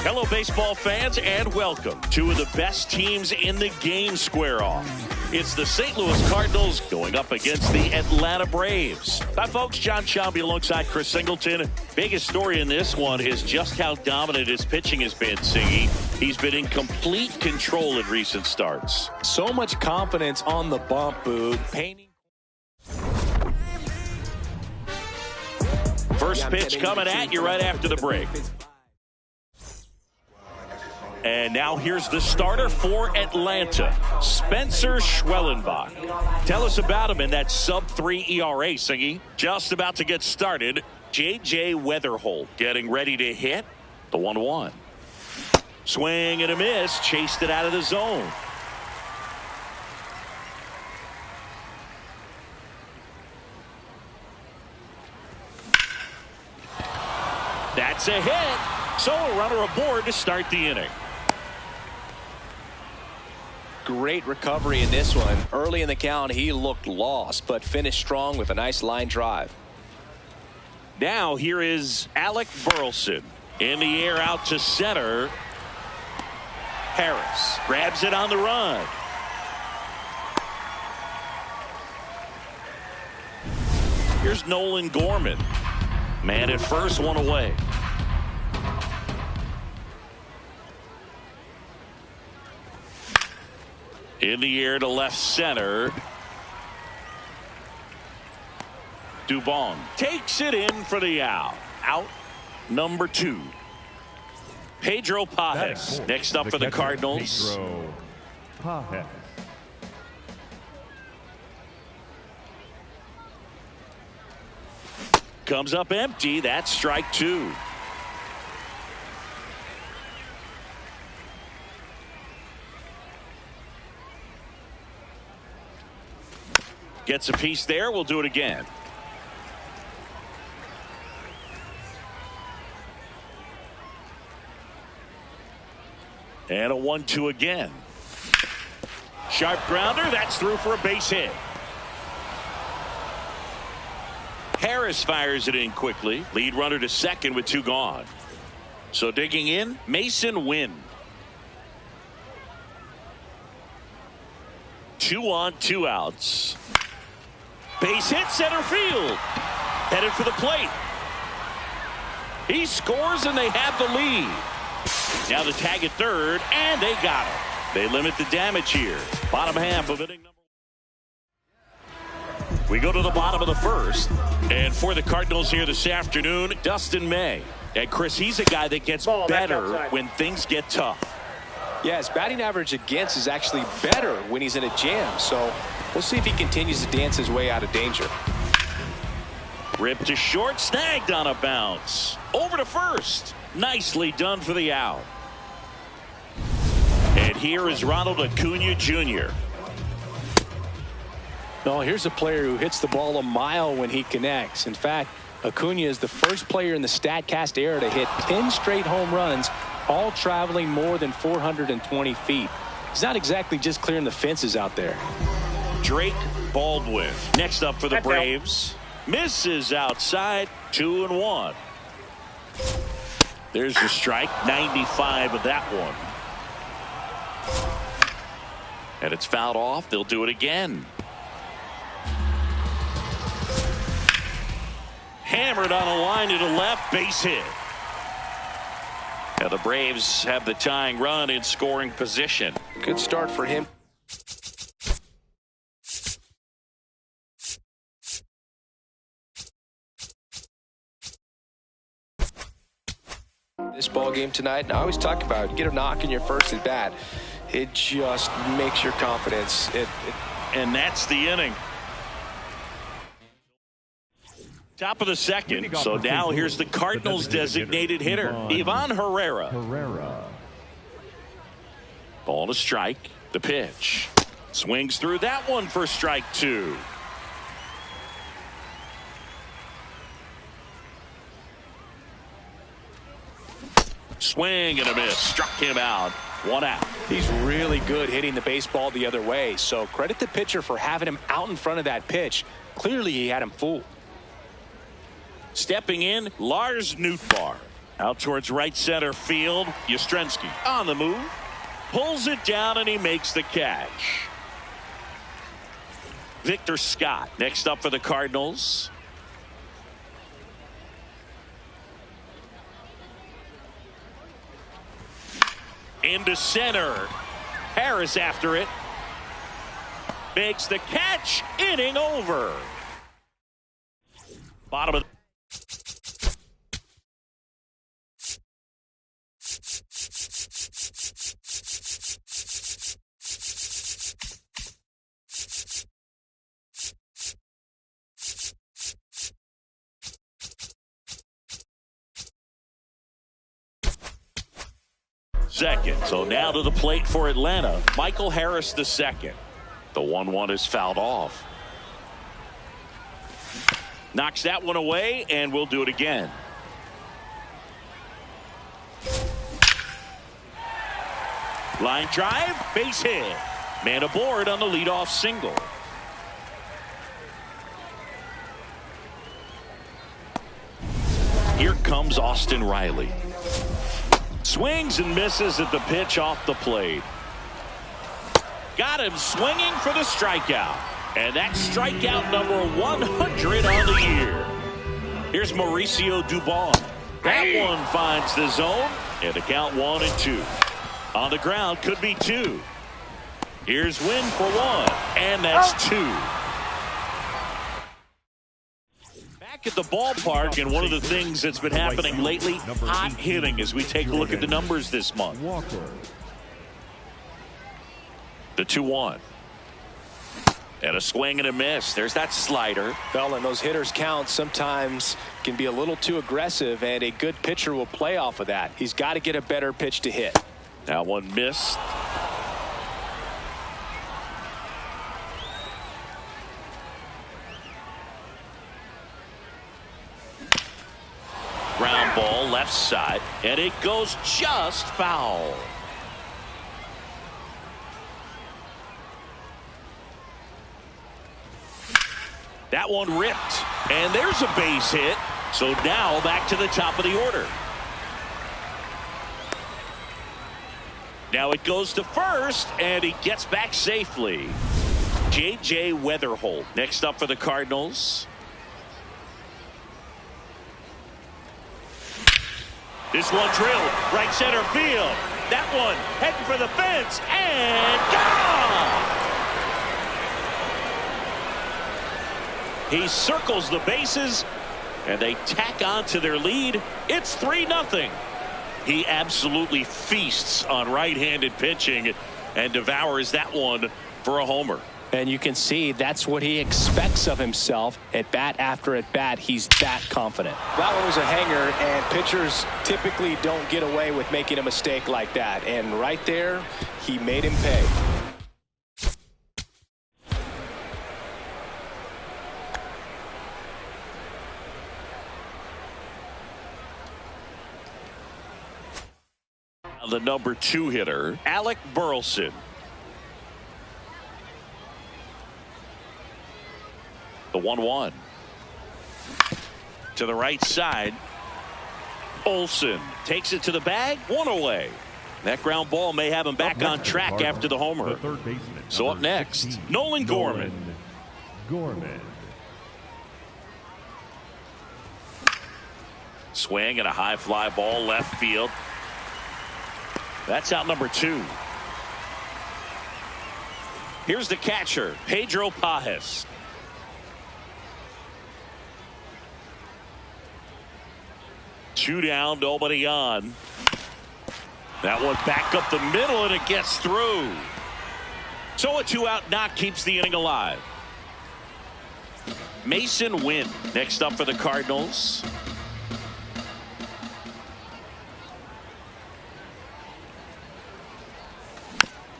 Hello, baseball fans, and welcome. Two of the best teams in the game square off. It's the St. Louis Cardinals going up against the Atlanta Braves. Hi, folks. John Sciambi alongside Chris Singleton. Biggest story in this one is just how dominant his pitching has been, Singy. He's been in complete control in recent starts. So much confidence on the bump, Boog. First pitch coming at you right after the break. And now here's the starter for Atlanta, Spencer Schwellenbach. Tell us about him in that sub-3 ERA, Singy. Just about to get started, J.J. Weatherholt getting ready to hit the 1-1. Swing and a miss, chased it out of the zone. That's a hit. So a runner aboard to start the inning. Great recovery in this one. Early in the count, he looked lost, but finished strong with a nice line drive. Now here is Alec Burleson. In the air out to center. Harris grabs it on the run. Here's Nolan Gorman. Man at first, one away. In the air to left center. Dubon takes it in for the out. Out number 2. Pedro Pages next up for the Cardinals. Pedro Pages. Comes up empty. That's strike 2. Gets a piece there. We'll do it again. And a 1-2 again. Sharp grounder. That's through for a base hit. Harris fires it in quickly. Lead runner to second with 2 gone. So digging in, Mason Wynn. 2 on, 2 outs. Base hit, center field. Headed for the plate. He scores and they have the lead. Now the tag at third, and they got him. They limit the damage here. Bottom half of inning number 1. We go to the bottom of the first. And for the Cardinals here this afternoon, Dustin May. And Chris, he's a guy that gets better when things get tough. Yeah, his batting average against is actually better when he's in a jam. So we'll see if he continues to dance his way out of danger. Ripped to short, snagged on a bounce. Over to first. Nicely done for the out. And here is Ronald Acuna Jr. No, here's a player who hits the ball a mile when he connects. In fact, Acuna is the first player in the StatCast era to hit 10 straight home runs, all traveling more than 420 feet. He's not exactly just clearing the fences out there. Drake Baldwin next up for the Braves. Misses outside. 2-1. There's the strike. 95 of that one. And it's fouled off. They'll do it again. Hammered on a line to the left. Base hit. Now the Braves have the tying run in scoring position. Good start for him. This ball game tonight, and I always talk about it, get a knock in your first at bat. It just makes your confidence. And that's the inning. Top of the second. So now here's the Cardinals designated hitter, Ivan Herrera. Ball to strike. The pitch. Swings through that one for strike 2. Swing and a miss. Struck him out. 1 out. He's really good hitting the baseball the other way. So credit the pitcher for having him out in front of that pitch. Clearly he had him fooled. Stepping in, Lars Nootbaar. Out towards right center field. Yastrzemski on the move. Pulls it down and he makes the catch. Victor Scott next up for the Cardinals. Into center. Harris after it. Makes the catch. Inning over. Bottom of second. So now to the plate for Atlanta. Michael Harris the second. The 1-1 is fouled off. Knocks that one away, and we'll do it again. Line drive, base hit. Man aboard on the leadoff single. Here comes Austin Riley. Swings and misses at the pitch off the plate. Got him swinging for the strikeout. And that's strikeout number 100 on the year. Here's Mauricio Dubon. That one finds the zone. And the count 1-2. On the ground, could be 2. Here's Wynn for 1. And that's 2. Back at the ballpark, and one of the things that's been happening lately, hot hitting as we take a look at the numbers this month. The 2-1. And a swing and a miss. There's that slider. Well, and those hitters count sometimes can be a little too aggressive, and a good pitcher will play off of that. He's got to get a better pitch to hit. That one missed. Ground ball left side, and it goes just foul. That one ripped, and there's a base hit. So now back to the top of the order. Now it goes to first, and he gets back safely. J.J. Weatherholt next up for the Cardinals. This one drilled right center field. That one heading for the fence, and gone! He circles the bases, and they tack on to their lead. It's 3-0. He absolutely feasts on right-handed pitching and devours that one for a homer. And you can see that's what he expects of himself at bat after at bat. He's that confident. That one was a hanger, and pitchers typically don't get away with making a mistake like that. And right there, he made him pay. The number 2 hitter, Alec Burleson. The 1-1. To the right side. Olson takes it to the bag. 1 away. That ground ball may have him back on track after the homer. So up next, Nolan Gorman. Swing and a high fly ball left field. That's out number 2. Here's the catcher, Pedro Pajes. Two down, nobody on. That one back up the middle, and it gets through. So a 2-out knock keeps the inning alive. Masyn Winn next up for the Cardinals.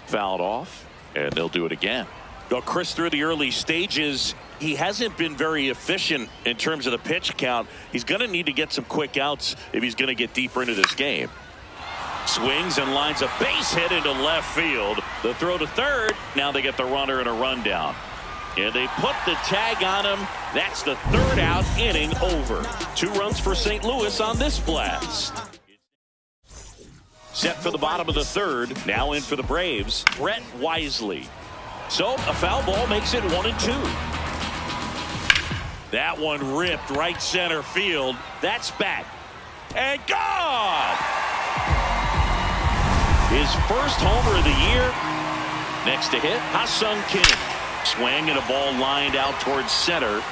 Fouled off, and they'll do it again. Well, Chris, through the early stages, he hasn't been very efficient in terms of the pitch count. He's going to need to get some quick outs if he's going to get deeper into this game. Swings and lines a base hit into left field. The throw to third. Now they get the runner and a rundown. And they put the tag on him. That's the third out, inning over. 2 runs for St. Louis on this blast. Set for the bottom of the third. Now in for the Braves, Brett Wisely. So a foul ball makes it 1-2. That one ripped right center field. That's back. And gone! His first homer of the year. Next to hit, Ha-Seong Kim. Swing and a ball lined out towards center.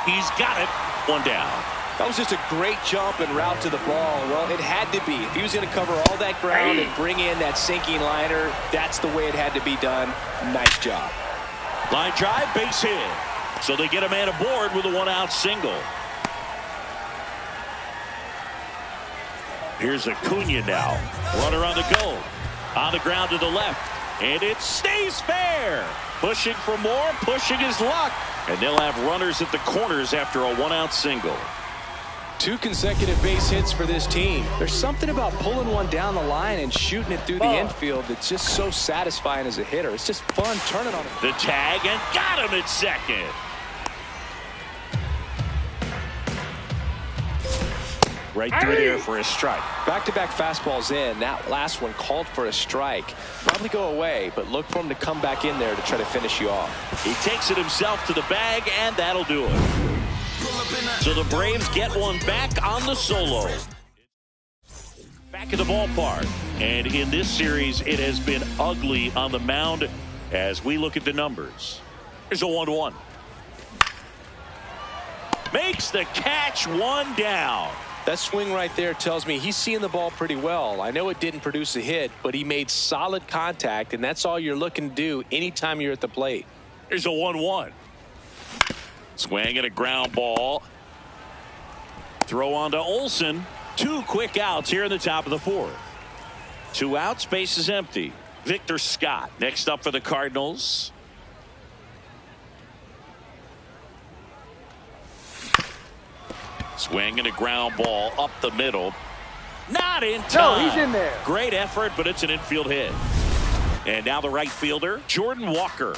He's got it. 1 down. That was just a great jump and route to the ball. Well, it had to be. If he was going to cover all that ground and bring in that sinking liner, that's the way it had to be done. Nice job. Line drive, base hit. So they get a man aboard with a 1-out single. Here's Acuna now. Runner on the go. On the ground to the left. And it stays fair. Pushing for more, pushing his luck. And they'll have runners at the corners after a 1-out single. 2 consecutive base hits for this team. There's something about pulling one down the line and shooting it through the infield that's just so satisfying as a hitter. It's just fun turning on it. The tag, and got him at second. Right through there for a strike. Back-to-back fastballs in. That last one called for a strike. Probably go away, but look for him to come back in there to try to finish you off. He takes it himself to the bag, and that'll do it. So the Braves get one back on the solo. Back in the ballpark. And in this series, it has been ugly on the mound as we look at the numbers. Here's a 1-1. Makes the catch, 1 down. That swing right there tells me he's seeing the ball pretty well. I know it didn't produce a hit, but he made solid contact, and that's all you're looking to do anytime you're at the plate. Here's a 1-1. Swing and a ground ball. Throw on to Olsen. 2 quick outs here in the top of the 4th. 2 outs, base is empty. Victor Scott next up for the Cardinals. Swing and a ground ball up the middle. Not in time. No, he's in there. Great effort, but it's an infield hit. And now the right fielder, Jordan Walker.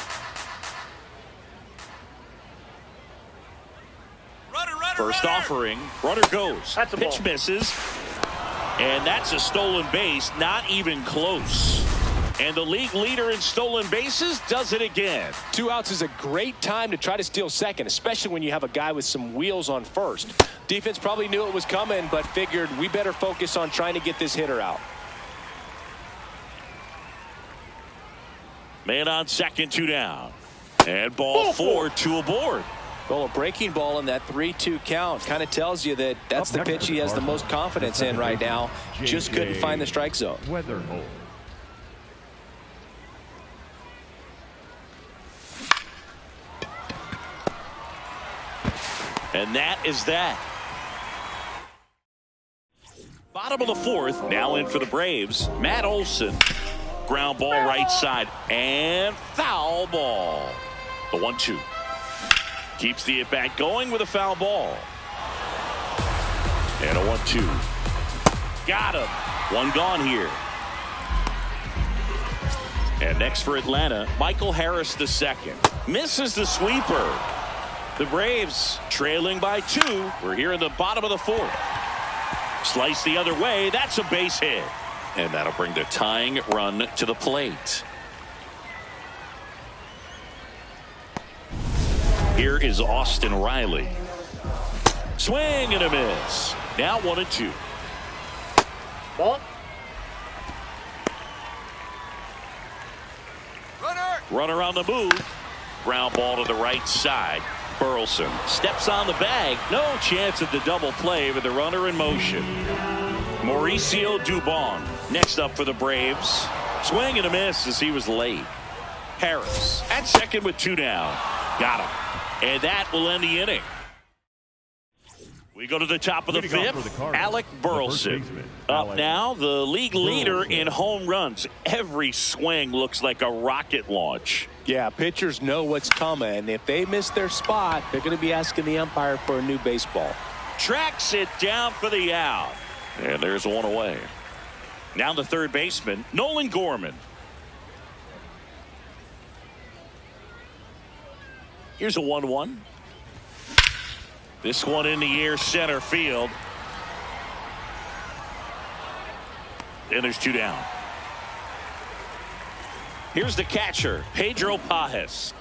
First offering, runner goes. That's a pitch ball. misses. And that's a stolen base, not even close. And the league leader in stolen bases does it again. 2 outs is a great time to try to steal second, especially when you have a guy with some wheels on first. Defense probably knew it was coming, but figured we better focus on trying to get this hitter out. Man on second, 2 down. And ball 4, 2 aboard. Well, a breaking ball in that 3-2 count kind of tells you that that's the pitch he has the most confidence in right now. Just couldn't find the strike zone. Weatherholt. And that is that. Bottom of the 4th, now in for the Braves, Matt Olson. Ground ball right side, and foul ball. The 1-2. Keeps the at-bat going with a foul ball. And a 1-2. Got him. 1 gone here. And next for Atlanta, Michael Harris II. Misses the sweeper. The Braves trailing by 2. We're here in the bottom of the 4th. Slice the other way. That's a base hit. And that'll bring the tying run to the plate. Here is Austin Riley. Swing and a miss. Now 1-2. Ball. Runner on the move. Ground ball to the right side. Burleson steps on the bag. No chance at the double play with the runner in motion. Mauricio Dubon next up for the Braves. Swing and a miss as he was late. Harris at second with 2 down. Got him. And that will end the inning. We go to the top of the 5th. Alec Burleson up now, the league leader in home runs. Every swing looks like a rocket launch. Yeah, pitchers know what's coming. If they miss their spot, they're going to be asking the umpire for a new baseball. Tracks it down for the out. And there's 1 away. Now the third baseman, Nolan Gorman. Here's a 1-1. This one in the air, center field. And there's 2 down. Here's the catcher, Pedro Pages.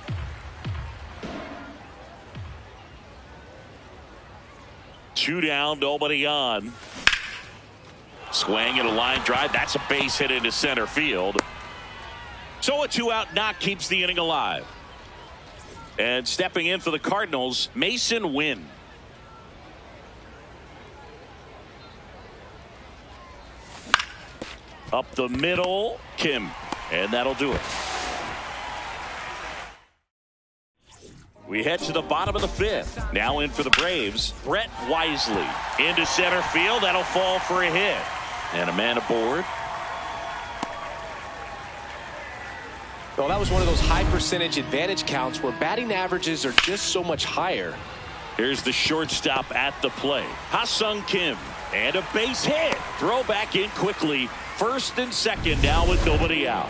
Two down, nobody on. Swing and a line drive. That's a base hit into center field. So a 2-out knock keeps the inning alive. And stepping in for the Cardinals, Masyn Winn. Up the middle, Kim. And that'll do it. We head to the bottom of the 5th. Now in for the Braves, Brett Wisely. Into center field. That'll fall for a hit. And a man aboard. Well, that was one of those high percentage advantage counts where batting averages are just so much higher. Here's the shortstop at the plate. Ha-Seong Kim. And a base hit. Throw back in quickly. First and second now with nobody out.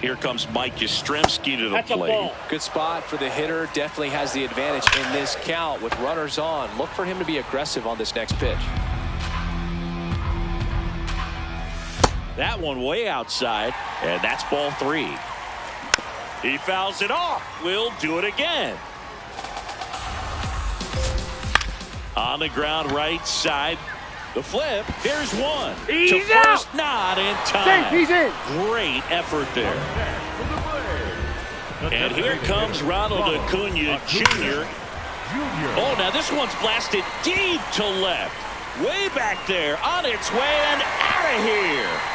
Here comes Mike Yastrzemski to the plate. Good spot for the hitter. Definitely has the advantage in this count with runners on. Look for him to be aggressive on this next pitch. That one way outside, and that's ball 3. He fouls it off. We'll do it again. On the ground, right side. The flip. Here's one. He's to first, out. not in time. He's in. Great effort there. And here comes Ronald Acuna Jr. Oh, now this one's blasted deep to left. Way back there. On its way and out of here.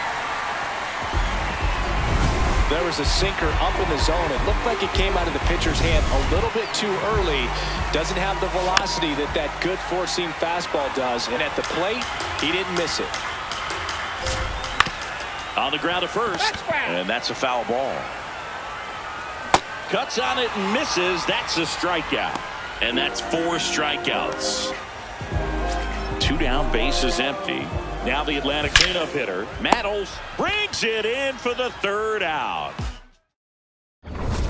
There was a sinker up in the zone. It looked like it came out of the pitcher's hand a little bit too early. Doesn't have the velocity that that good four-seam fastball does. And at the plate, he didn't miss it. On the ground at first. And that's a foul ball. Cuts on it and misses. That's a strikeout. And that's 4 strikeouts. 2 down, bases empty. Now the Atlanta cleanup hitter, Matt Olson, brings it in for the 3rd out.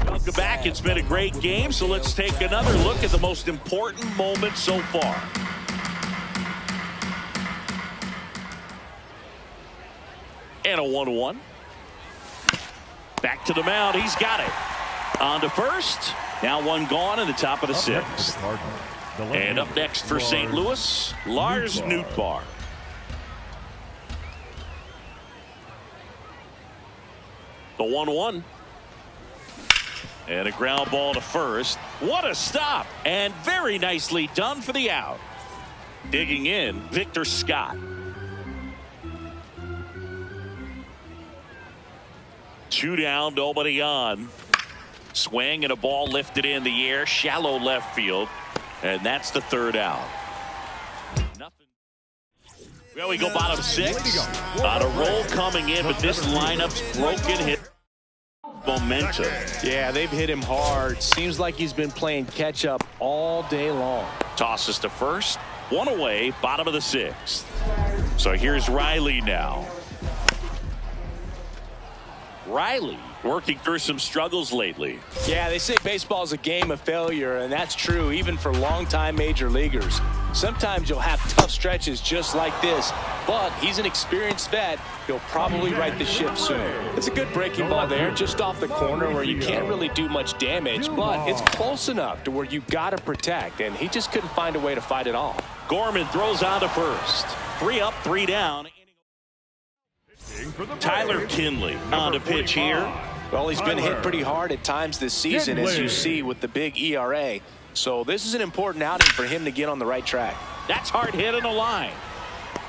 Welcome back. It's been a great game, so let's take another look at the most important moment so far. And a 1-1. Back to the mound. He's got it. On to first. Now one gone in the top of the 6th. And up next for St. Louis, Lars Nootbaar. The 1-1. And a ground ball to first. What a stop. And very nicely done for the out. Digging in, Victor Scott. 2 down, nobody on. Swing and a ball lifted in the air. Shallow left field. And that's the 3rd out. Nothing. Well, we go bottom 6. On a roll coming in, but this lineup's broken. Hit momentum. Yeah, they've hit him hard. Seems like he's been playing catch up all day long. Tosses to first. 1 away, bottom of the 6th. So here's Riley now. Riley working through some struggles lately. Yeah, they say baseball is a game of failure, and that's true even for longtime major leaguers. Sometimes you'll have tough stretches just like this, but he's an experienced vet. He'll probably right the ship soon. It's a good breaking ball there, just off the corner where you can't really do much damage, but it's close enough to where you've got to protect, and he just couldn't find a way to fight it off. Gorman throws on to first. 3 up, 3 down. Tyler Kinley on to pitch here. Well, he's been hit pretty hard at times this season, as you see with the big ERA. So this is an important outing for him to get on the right track. That's hard hit in the line.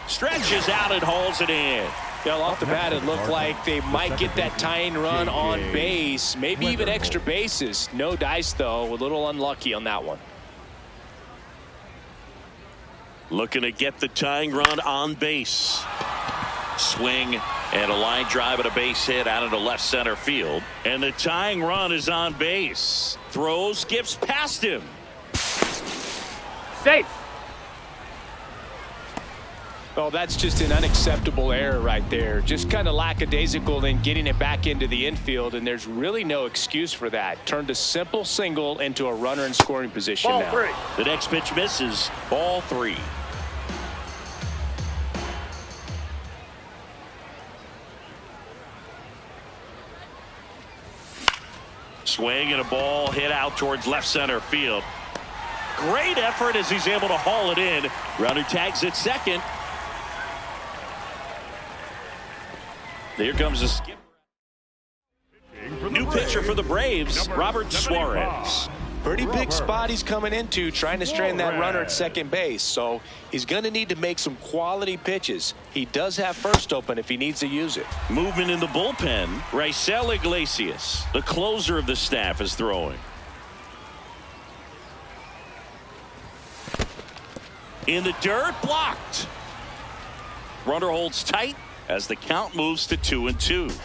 Stretches out and hauls it in. Well, off the bat, it looked like they might get that tying run on base, maybe even extra bases. No dice, though. A little unlucky on that one. Looking to get the tying run on base. Swing and a line drive and a base hit out into left center field. And the tying run is on base. Throws, skips past him. Safe. Oh, that's just an unacceptable error right there. Just kind of lackadaisical in getting it back into the infield, and there's really no excuse for that. Turned a simple single into a runner in scoring position Ball now. 3. The next pitch misses. Ball 3. Swing and a ball hit out towards left center field. Great effort as he's able to haul it in. Runner tags at second. Here comes the skipper. New pitcher for the Braves, Robert Suarez. Pretty big spot he's coming into, trying to strand that runner at second base. So he's going to need to make some quality pitches. He does have first open if he needs to use it. Movement in the bullpen. Raisel Iglesias, the closer of the staff, is throwing. In the dirt, blocked. Runner holds tight as the count moves to 2-2.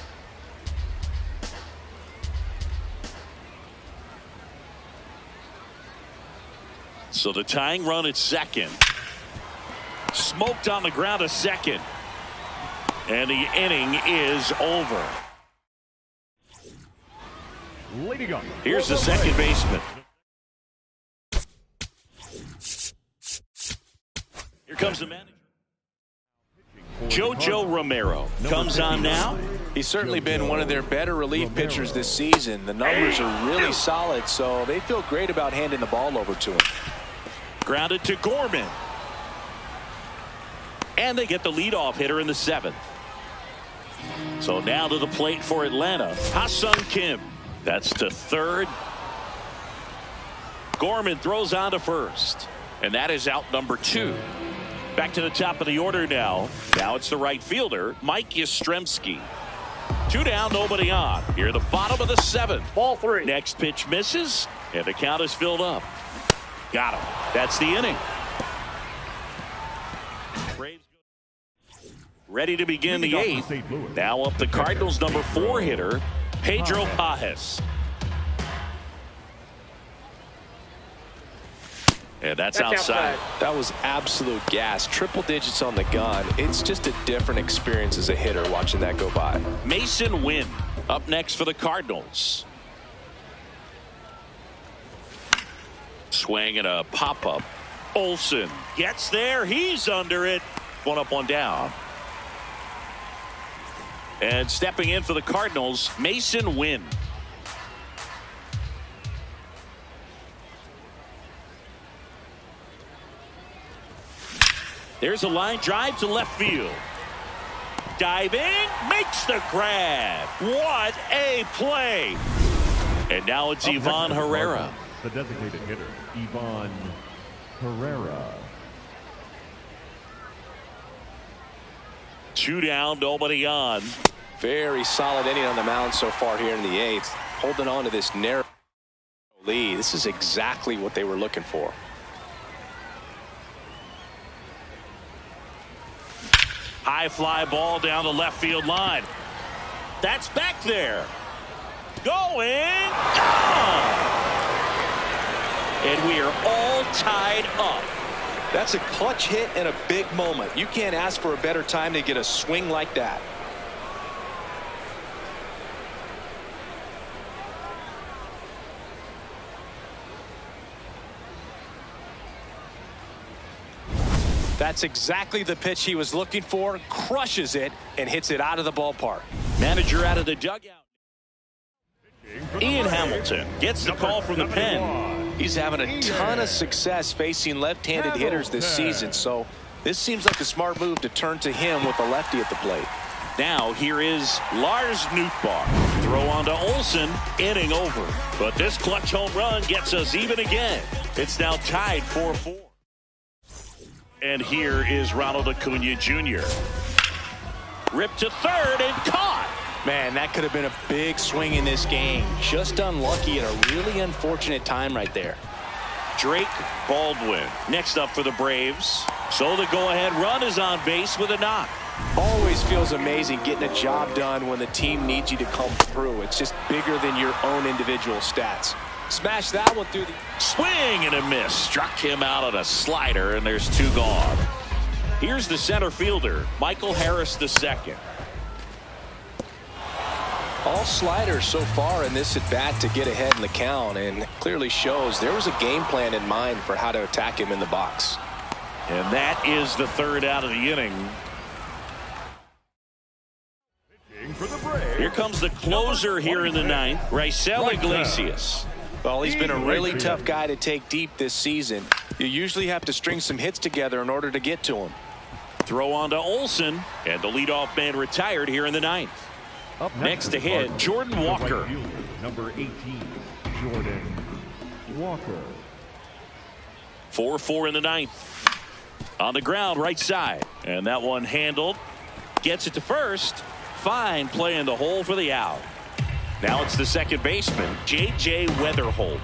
So the tying run at second. Smoked on the ground to second. And the inning is over. Leading up. Here's the second baseman. Here comes the manager. Jojo Romero comes on now. He's certainly been one of their better relief pitchers this season. The numbers are really solid, so they feel great about handing the ball over to him. Grounded to Gorman. And they get the leadoff hitter in the 7th. So now to the plate for Atlanta, Ha-Seong Kim. That's to third. Gorman throws on to first. And that is out number 2. Back to the top of the order now. Now it's the right fielder, Mike Yastrzemski. 2 down, nobody on. Here at the bottom of the 7th. Ball 3. Next pitch misses, and the count is filled up. Got him. That's the inning. Braves ready to begin the 8th. Now up the Cardinals' number 4 hitter, Pedro Pages. And that's outside. That was absolute gas. Triple digits on the gun. It's just a different experience as a hitter watching that go by. Mason Wynn up next for the Cardinals. Swing and a pop-up. Olsen gets there. He's under it. 1 up, 1 down. And stepping in for the Cardinals, Mason Wynn. There's a line drive to left field. Diving, makes the grab. What a play. And now it's Ivan Herrera. The designated hitter, Ivan Herrera. 2 down, nobody on. Very solid inning on the mound so far here in the 8th. Holding on to this narrow lead. This is exactly what they were looking for. High fly ball down the left field line. That's back there. Going. Gone. And we are all tied up. That's a clutch hit in a big moment. You can't ask for a better time to get a swing like that. That's exactly the pitch he was looking for. Crushes it and hits it out of the ballpark. Manager out of the dugout. Ian Hamilton gets the call from the pen. He's having a ton of success facing left-handed hitters this season, so this seems like a smart move to turn to him with a lefty at the plate. Now here is Lars Nootbaar. Throw on to Olsen, inning over. But this clutch home run gets us even again. It's now tied 4-4. And here is Ronald Acuna Jr. Ripped to third and caught. Man, that could have been a big swing in this game. Just unlucky at a really unfortunate time right there. Drake Baldwin next up for the Braves. So the go-ahead run is on base with a knock. Always feels amazing getting a job done when the team needs you to come through. It's just bigger than your own individual stats. Smash that one through the swing and a miss. Struck him out on a slider, and there's 2 gone. Here's the center fielder, Michael Harris II. All sliders so far in this at bat to get ahead in the count, and clearly shows there was a game plan in mind for how to attack him in the box. And that is the third out of the inning. Here comes the closer here in the ninth, Raisel Iglesias. Well, he's been a really tough guy to take deep this season. You usually have to string some hits together in order to get to him. Throw on to Olson, and the leadoff man retired here in the ninth. Up Next to hit, Jordan Walker. Right fielder, number 18, Jordan Walker. 4-4 in the ninth. On the ground, right side. And that one handled. Gets it to first. Fine play in the hole for the out. Now it's the second baseman, J.J. Weatherholt.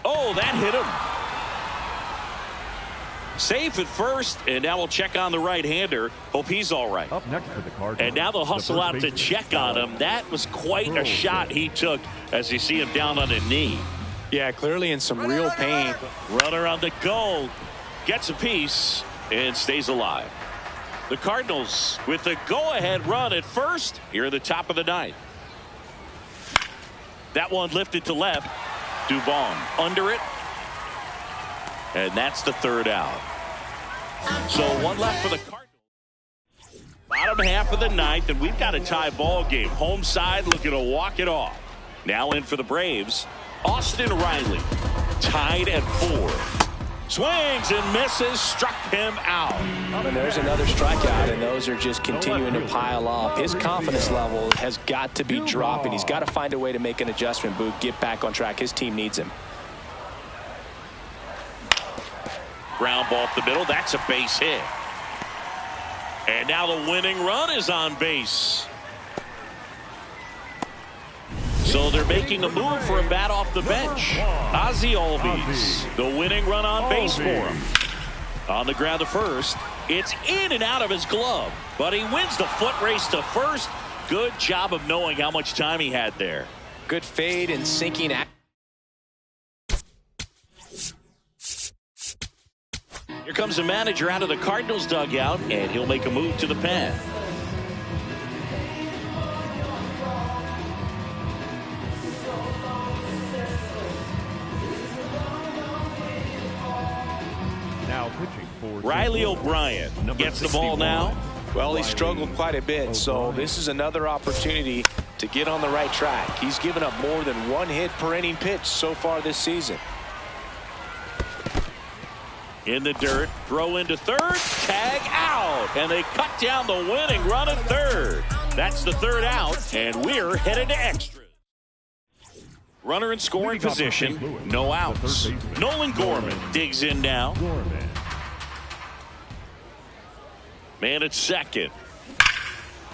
Oh, that hit him. Safe at first, and now we'll check on the right-hander. Hope he's all right. Up next for the Cardinals. And now they'll hustle out to check on him. That was quite a shot he took as you see him down on a knee. Yeah, clearly in some real pain. Runner on the go. Gets a piece and stays alive. The Cardinals with the go-ahead run at first here at the top of the ninth. That one lifted to left. Dubon under it. And that's the third out. So one left for the Cardinals. Bottom half of the ninth, and we've got a tie ball game. Home side looking to walk it off. Now in for the Braves, Austin Riley. Tied at 4. Swings and misses, struck him out. And there's another strikeout, and those are just continuing to pile up. His confidence level has got to be dropping. He's got to find a way to make an adjustment, Boog, get back on track. His team needs him. Ground ball up the middle. That's a base hit. And now the winning run is on base. So they're making a move for a bat off the bench. Ozzie Albies, the winning run on base for him. On the ground to first. It's in and out of his glove. But he wins the foot race to first. Good job of knowing how much time he had there. Good fade and sinking act. Here comes the manager out of the Cardinals dugout, and he'll make a move to the pen. Now pitching for Riley O'Brien gets the ball now. Well, he struggled quite a bit, so this is another opportunity to get on the right track. He's given up more than one hit per inning pitch so far this season. In the dirt, throw into third, tag out, and they cut down the winning run at third. That's the third out, and we're headed to extras. Runner in scoring position, no outs. Nolan Gorman digs in now. Man at second.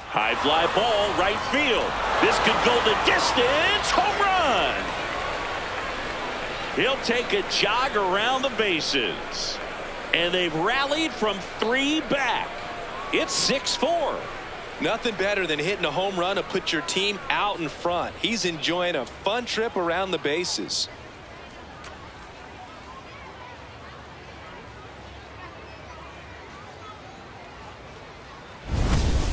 High fly ball, right field. This could go the distance. Home run. He'll take a jog around the bases. And they've rallied from 3 back. It's 6-4. Nothing better than hitting a home run to put your team out in front. He's enjoying a fun trip around the bases.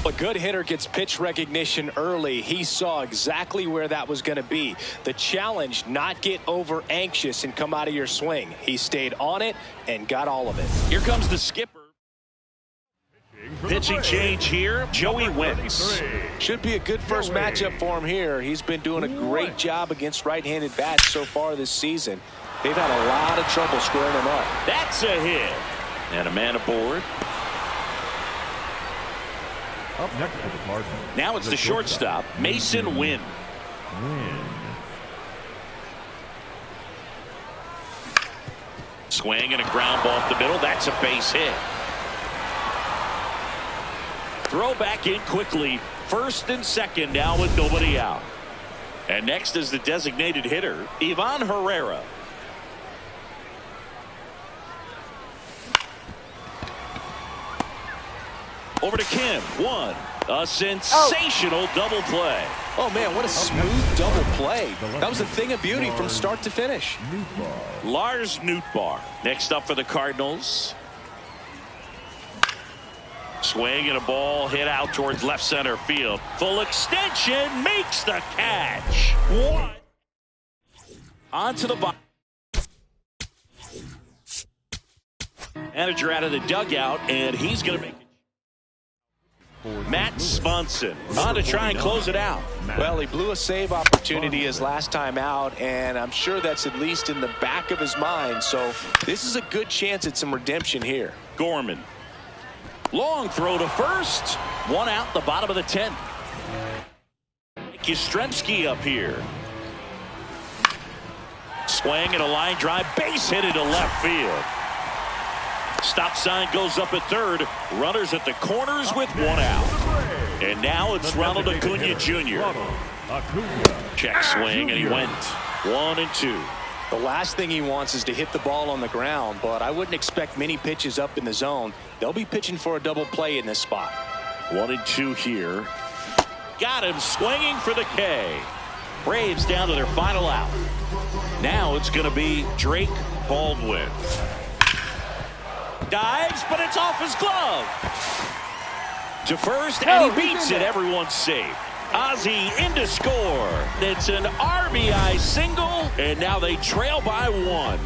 A good hitter gets pitch recognition early. He saw exactly where that was going to be. The challenge, not get over anxious and come out of your swing. He stayed on it and got all of it. Here comes the skipper. Pitching change here, Joey Wentz. Should be a good first matchup for him here. He's been doing a great job against right-handed bats so far this season. They've had a lot of trouble squaring him up. That's a hit. And a man aboard. Up next for the Cardinals. Now it's the shortstop, Mason Wynn. Swing and a ground ball up the middle. That's a base hit. Throw back in quickly. First and second now with nobody out. And next is the designated hitter, Ivan Herrera. Over to Kim. 1, A sensational double play. Oh, man, what a smooth double play. That was a thing of beauty from start to finish. Lars Nootbaar next up for the Cardinals. Swing and a ball hit out towards left center field. Full extension, makes the catch. One. Onto the box. Manager out of the dugout, and he's going to make it. Matt Swanson on to try and close it out. Well, he blew a save opportunity his last time out, and I'm sure that's at least in the back of his mind. So this is a good chance at some redemption here. Gorman. Long throw to first. One out, the bottom of the 10th. Yastrzemski up here. Swing and a line drive. Base hit into left field. Stop sign goes up at third. Runners at the corners with one out. And now it's Ronald Acuna Jr. Check swing, and he went 1-2. The last thing he wants is to hit the ball on the ground, but I wouldn't expect many pitches up in the zone. They'll be pitching for a double play in this spot. 1-2 here. Got him swinging for the K. Braves down to their final out. Now it's going to be Drake Baldwin. Dives, but it's off his glove. To first, and he beats it. Everyone's safe. Ozzie in to score. It's an RBI single, and now they trail by one.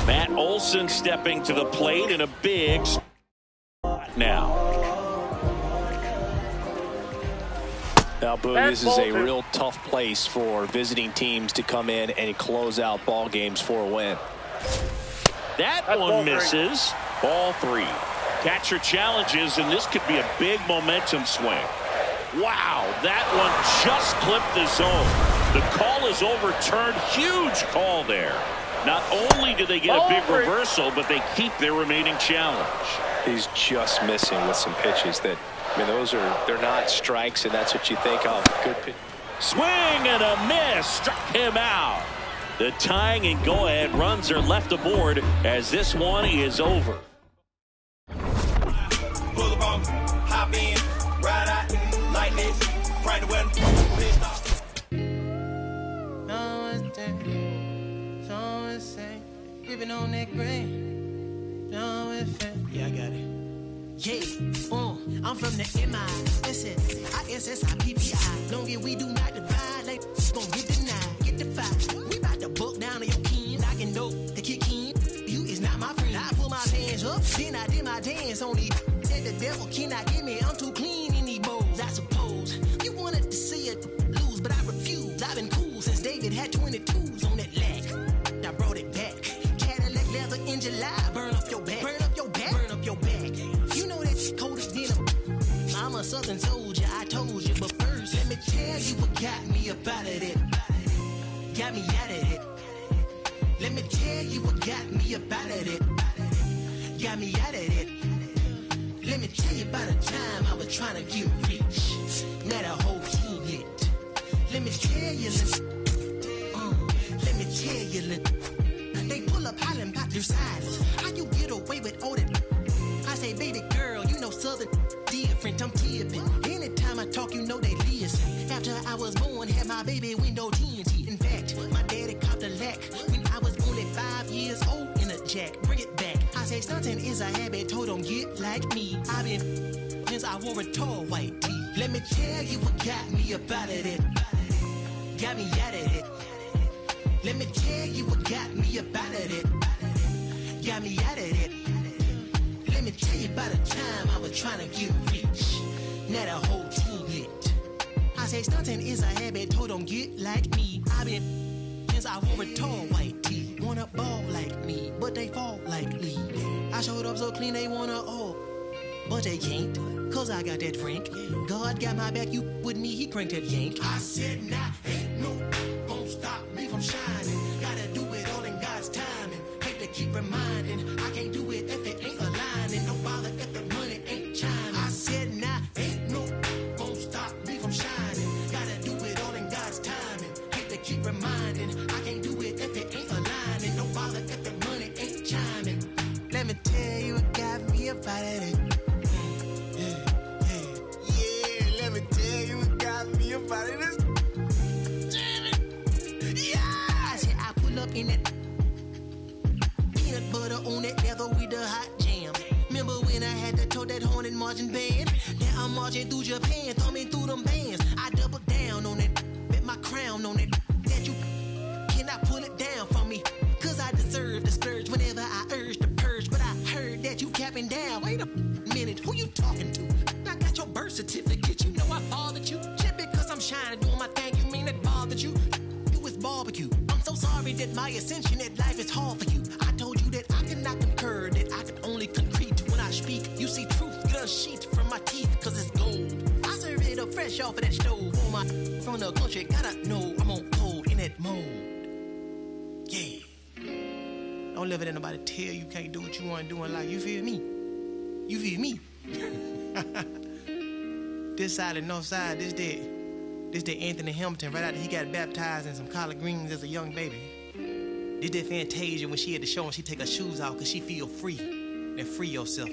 Matt Olson stepping to the plate in a big spot now. Now, Boo, this is a real tough place for visiting teams to come in and close out ball games for a win. That one misses. Ball 3. Catcher challenges, and this could be a big momentum swing. Wow, that one just clipped the zone. The call is overturned. Huge call there. Not only do they get a big reversal, but they keep their remaining challenge. He's just missing with some pitches that, I mean, they're not strikes, and that's what you think of. Good pitch. Swing and a miss. Struck him out. The tying and go-ahead runs are left aboard as this one is over. Pull up on, hop in, ride out, like this, right away. Gripping on that grain. Yeah, I got it. Yeah, I'm from the MISSISSIPPI. Long as we do not divide, like gon' get denied, get defied. We bout to buck down on your kin. I can know the kick in. You is not my friend. I pull my hands up, then I did my dance on these. Said the devil cannot get me. I'm too clean in these bowls. I suppose you wanted to see it lose, but I refuse. I've been cool since David had 22s on that leg. I brought it back. Cadillac leather in July. Burn up your back. Burn up your back. Burn up your back. You know that's cold as denim. I'm a southern soldier, I told you. But first, let me tell you what got me up out of it. Got me out of it. Let me tell you what got me up out of it. Got me out of it. Let me tell you about a time I was trying to get rich. Not a whole team yet. Let me tell you, let me tell you, they pull up hollering about their sizes. How you get away with all that? I say, baby girl, you know southern different. I'm tipping. Anytime I talk, you know they listen. After I was born, had my baby window TNT. In fact, my daddy copped a lack when I was only 5 years old in a jack. Bring it back. I say stunting is a habit, told don't get like me. I've been since I wore a tall white tee. Let me tell you what got me up out of it. Got me out of it. Let me tell you what got me up out of it. Got me out of it. Let me tell you about a time I was trying to get rich. Not a whole team yet. I say stunting is a habit, told don't get like me. I've been since I wore a tall white tee. Wanna ball like me, but they fall like me. I showed up so clean they wanna all, but they can't, cause I got that drink. God got my back, you with me, he cranked that yank. I said nah, ain't no gon' stop me from shining. Gotta do it all in God's timing. Hate to keep reminding, I can't do it if it ain't aligning. No bother if the money ain't chiming. I said nah, ain't no gon' stop me from shining. Gotta do it all in God's timing. Hate to keep reminding, out of this. Damn it. Yeah! I said I pull up in that peanut butter on that leather with the hot jam. Remember when I had to tote that horn and marching band? Now I'm marching through Japan, thumbing through them bands. I double down on it, bet my crown on it. That you cannot pull it down from me. Cause I deserve the splurge whenever I urge the purge. But I heard that you capping down. Wait a minute, who you talking to? I got your birth certificate, you know I fathered you. Just because I'm shining doing my thing, you mean it bothered you? You was barbecue. I'm so sorry that my ascension at life is hard for you. I told you that I could not concur, that I could only concrete when I speak. You see truth, get a sheet from my teeth, cause it's gold. I serve it up fresh off of that stove. For my from the country, gotta know I'm on cold in that mode. Yeah. Don't let nobody tell you can't do what you want to do in life. You feel me? You feel me? This side and north side, this the Anthony Hamilton right after he got baptized in some collard greens as a young baby. This that Fantasia when she had to show and she take her shoes off because she feel free. Then free yourself.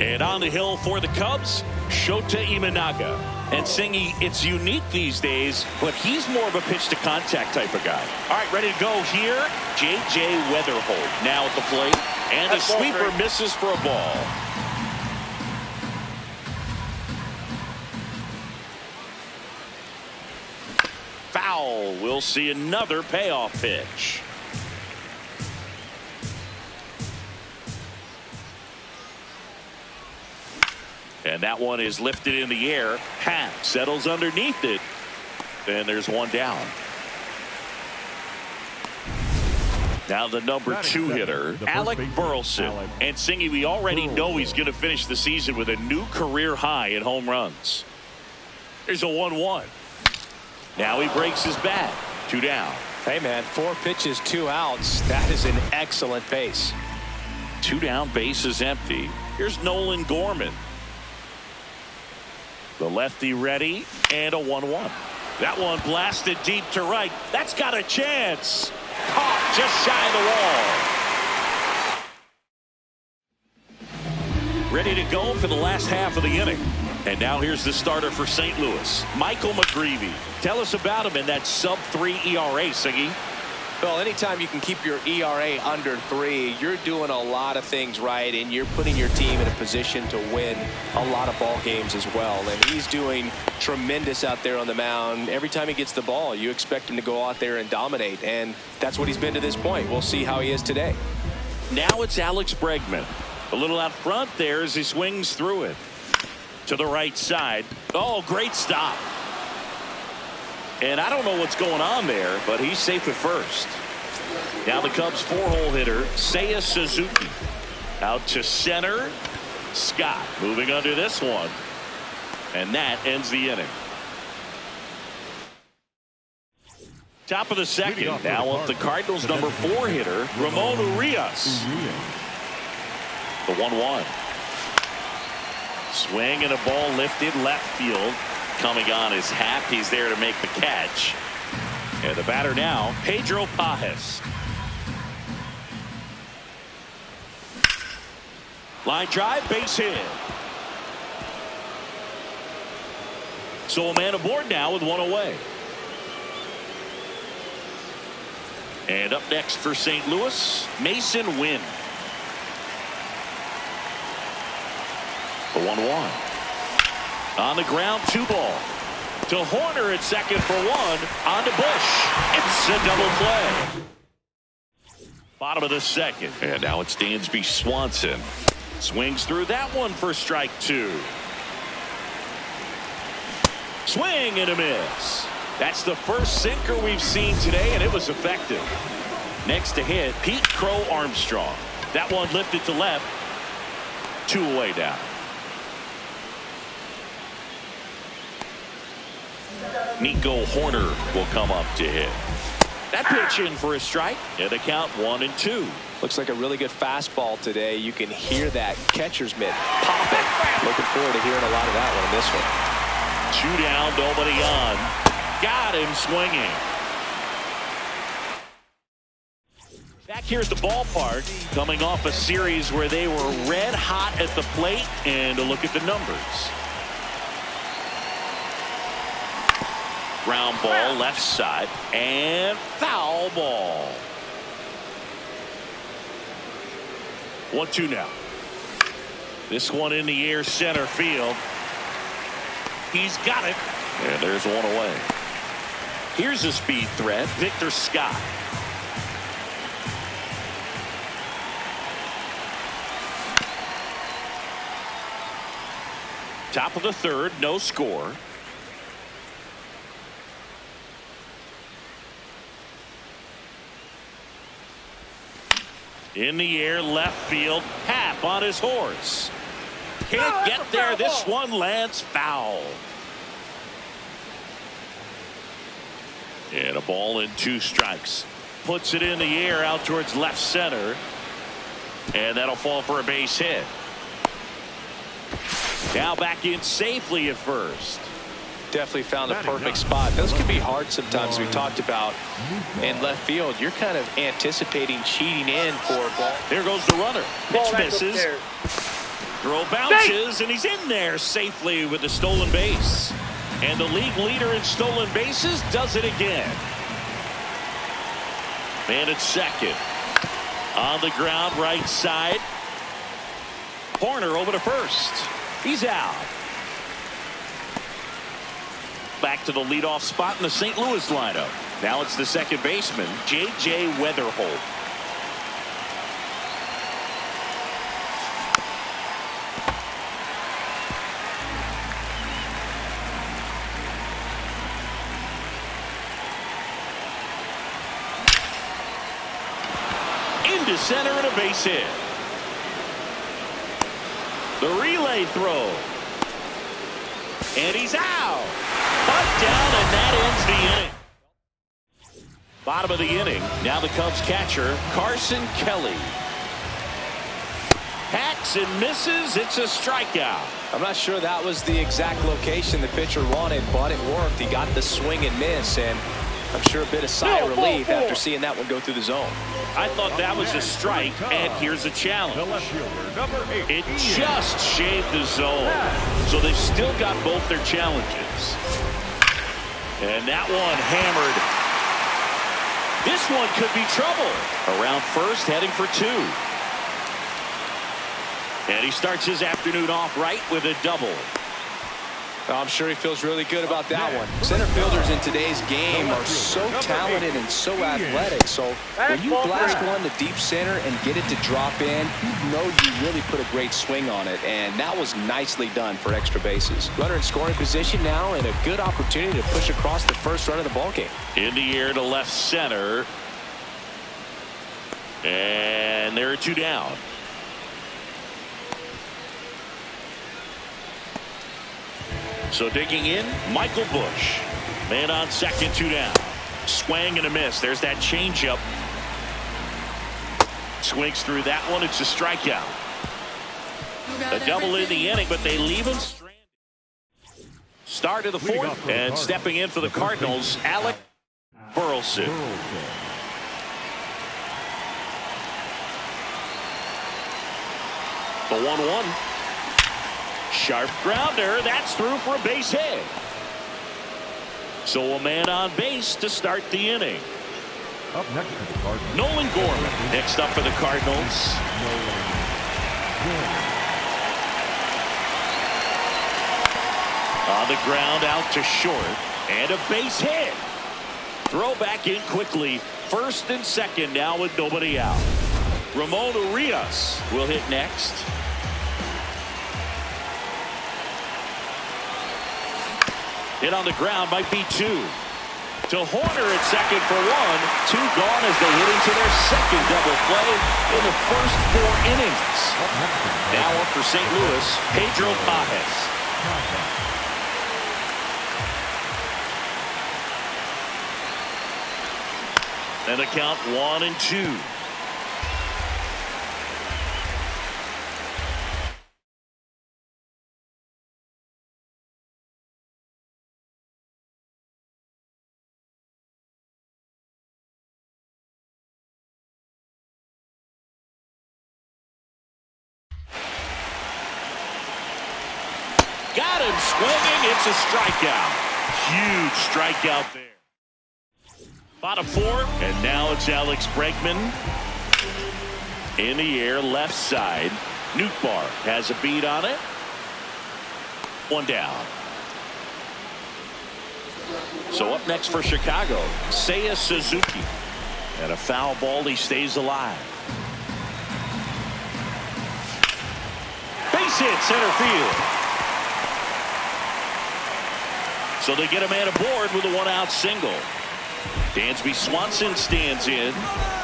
And on the hill for the Cubs, Shota Imanaga. And Singy, it's unique these days, but he's more of a pitch-to-contact type of guy. All right, ready to go here. J.J. Weatherholt now at the plate. And the sweeper misses for a ball. Foul. We'll see another payoff pitch. And that one is lifted in the air. Happ settles underneath it. And there's one down. Now the number 2 hitter, Alec Burleson. And Singy, we already know he's going to finish the season with a new career high in home runs. There's a 1-1. Now he breaks his bat. 2 down. Hey, man, 4 pitches, 2 outs. That is an excellent base. 2 down, base is empty. Here's Nolan Gorman. The lefty ready, and a 1-1. That one blasted deep to right. That's got a chance. Caught just shy of the wall. Ready to go for the last half of the inning. And now here's the starter for St. Louis, Michael McGreevy. Tell us about him in that sub-3 ERA, Siggy. Well, anytime you can keep your ERA under 3, you're doing a lot of things right, and you're putting your team in a position to win a lot of ball games as well. And he's doing tremendous out there on the mound. Every time he gets the ball, you expect him to go out there and dominate, and that's what he's been to this point. We'll see how he is today. Now it's Alex Bregman. A little out front there as he swings through it. To the right side. Oh, great stop. And I don't know what's going on there, but he's safe at first. Now the Cubs 4-hole hitter, Seiya Suzuki. Out to center. Scott moving under this one. And that ends the inning. Top of the second. Now with the Cardinals number 4 hitter, Ramon Urias. The 1-1. Swing and a ball lifted left field. Coming on is Happ. He's there to make the catch. And the batter now, Pedro Pajes. Line drive, base hit. So a man aboard now with 1 away. And up next for St. Louis, Mason Wynn. The 1-1. On the ground, 2 ball. To Horner at second for 1. On to Bush. It's a double play. Bottom of the second. And now it's Dansby Swanson. Swings through that one for strike 2. Swing and a miss. That's the first sinker we've seen today, and it was effective. Next to hit, Pete Crow Armstrong. That one lifted to left. 2 away down. Nico Horner will come up to hit. That pitch in for a strike. And the count 1-2. Looks like a really good fastball today. You can hear that catcher's mitt popping. Looking forward to hearing a lot of that one in this one. 2 down, nobody on. Got him swinging. Back here at the ballpark, coming off a series where they were red hot at the plate, and a look at the numbers. Ground ball left side, and foul ball. 1-2 now. This one in the air, center field. He's got it. And there's 1 away. Here's a speed threat, Victor Scott. Top of the third, no score. In the air, left field. Happ on his horse. Can't get there. This one lands foul. And a ball and 2 strikes. Puts it in the air out towards left center. And that'll fall for a base hit. Now back in safely at first. Definitely found the perfect spot. Those can be hard sometimes. We talked about in left field. You're kind of anticipating cheating in for a ball. There goes the runner. Pitch misses. Throw bounces, and he's in there safely with the stolen base. And the league leader in stolen bases does it again. Man at second. On the ground, right side. Horner over to first. He's out. Back to the leadoff spot in the St. Louis lineup. Now it's the second baseman, J.J. Weatherholt. Into center and a base hit. The relay throw. And he's out. Bunt down, and that ends the inning. Bottom of the inning. Now the Cubs catcher, Carson Kelly. Hacks and misses. It's a strikeout. I'm not sure that was the exact location the pitcher wanted, but it worked. He got the swing and miss, and I'm sure a bit of sigh of relief after seeing that one go through the zone. I thought that was a strike, and here's a challenge. It just shaved the zone, so they've still got both their challenges. And that one hammered. This one could be trouble. Around first, heading for two. And he starts his afternoon off right with a double. I'm sure he feels really good about that one. Center fielders in today's game are so talented and so athletic. So when you blast one to deep center and get it to drop in, you know you really put a great swing on it. And that was nicely done for extra bases. Runner in scoring position now, and a good opportunity to push across the first run of the ballgame. In the air to left center. And there are two down. So digging in, Michael Busch. Man on second, two down. Swing and a miss. There's that changeup. Swings through that one. It's a strikeout. A double in the inning, but they leave him stranded. Start of the fourth, and stepping in for the Cardinals, Alec Burleson. The 1-1. Sharp grounder. That's through for a base hit. So a man on base to start the inning. Up next for the Cardinals, Nolan Gorman next up for the Cardinals. On the ground, out to short, and a base hit. Throw back in quickly. First and second now with nobody out. Ramon Urias will hit next. Hit on the ground might be two. To Horner at second for one. Two gone as they hit into their second double play in the first 4 innings. Now up for St. Louis, Pedro Pages. And the count 1-2. Got him swinging. It's a strikeout. Huge strikeout there. Bottom 4, and now it's Alex Bregman. In the air, left side. Nootbaar has a beat on it. One down. So up next for Chicago, Seiya Suzuki. And a foul ball, he stays alive. Base hit, center field. So they get a man aboard with a 1-out single. Dansby Swanson stands in.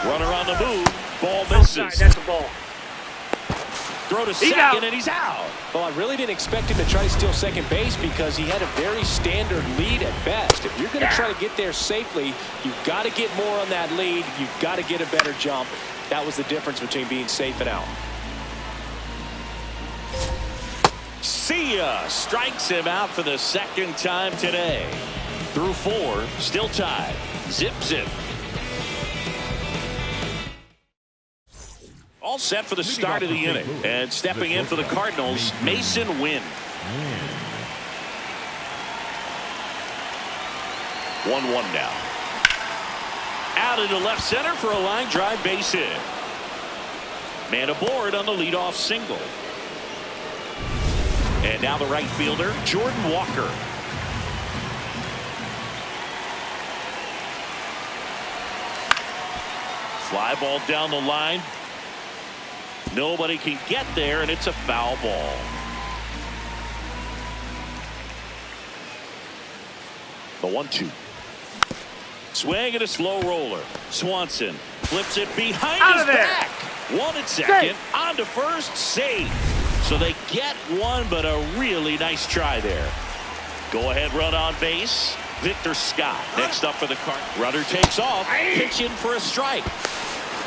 Runner on the move. Ball misses. That's a ball. Throw to second, and he's out. Well, I really didn't expect him to try to steal second base because he had a very standard lead at best. If you're going to try to get there safely, you've got to get more on that lead. You've got to get a better jump. That was the difference between being safe and out. Seiya strikes him out for the second time today. Through 4, still tied. Zip, zip. All set for the start of the inning. And stepping in for the Cardinals, Masyn Winn. 1-1 now. Out into left center for a line drive base hit. Man aboard on the leadoff single. And now the right fielder, Jordan Walker. Fly ball down the line. Nobody can get there, and it's a foul ball. The 1-2. Swing and a slow roller. Swanson flips it behind his back. One at second. On to first. Save. So they get one, but a really nice try there. Go ahead run on base. Victor Scott next up for the Cardinals. Runner takes off. Pitch in for a strike.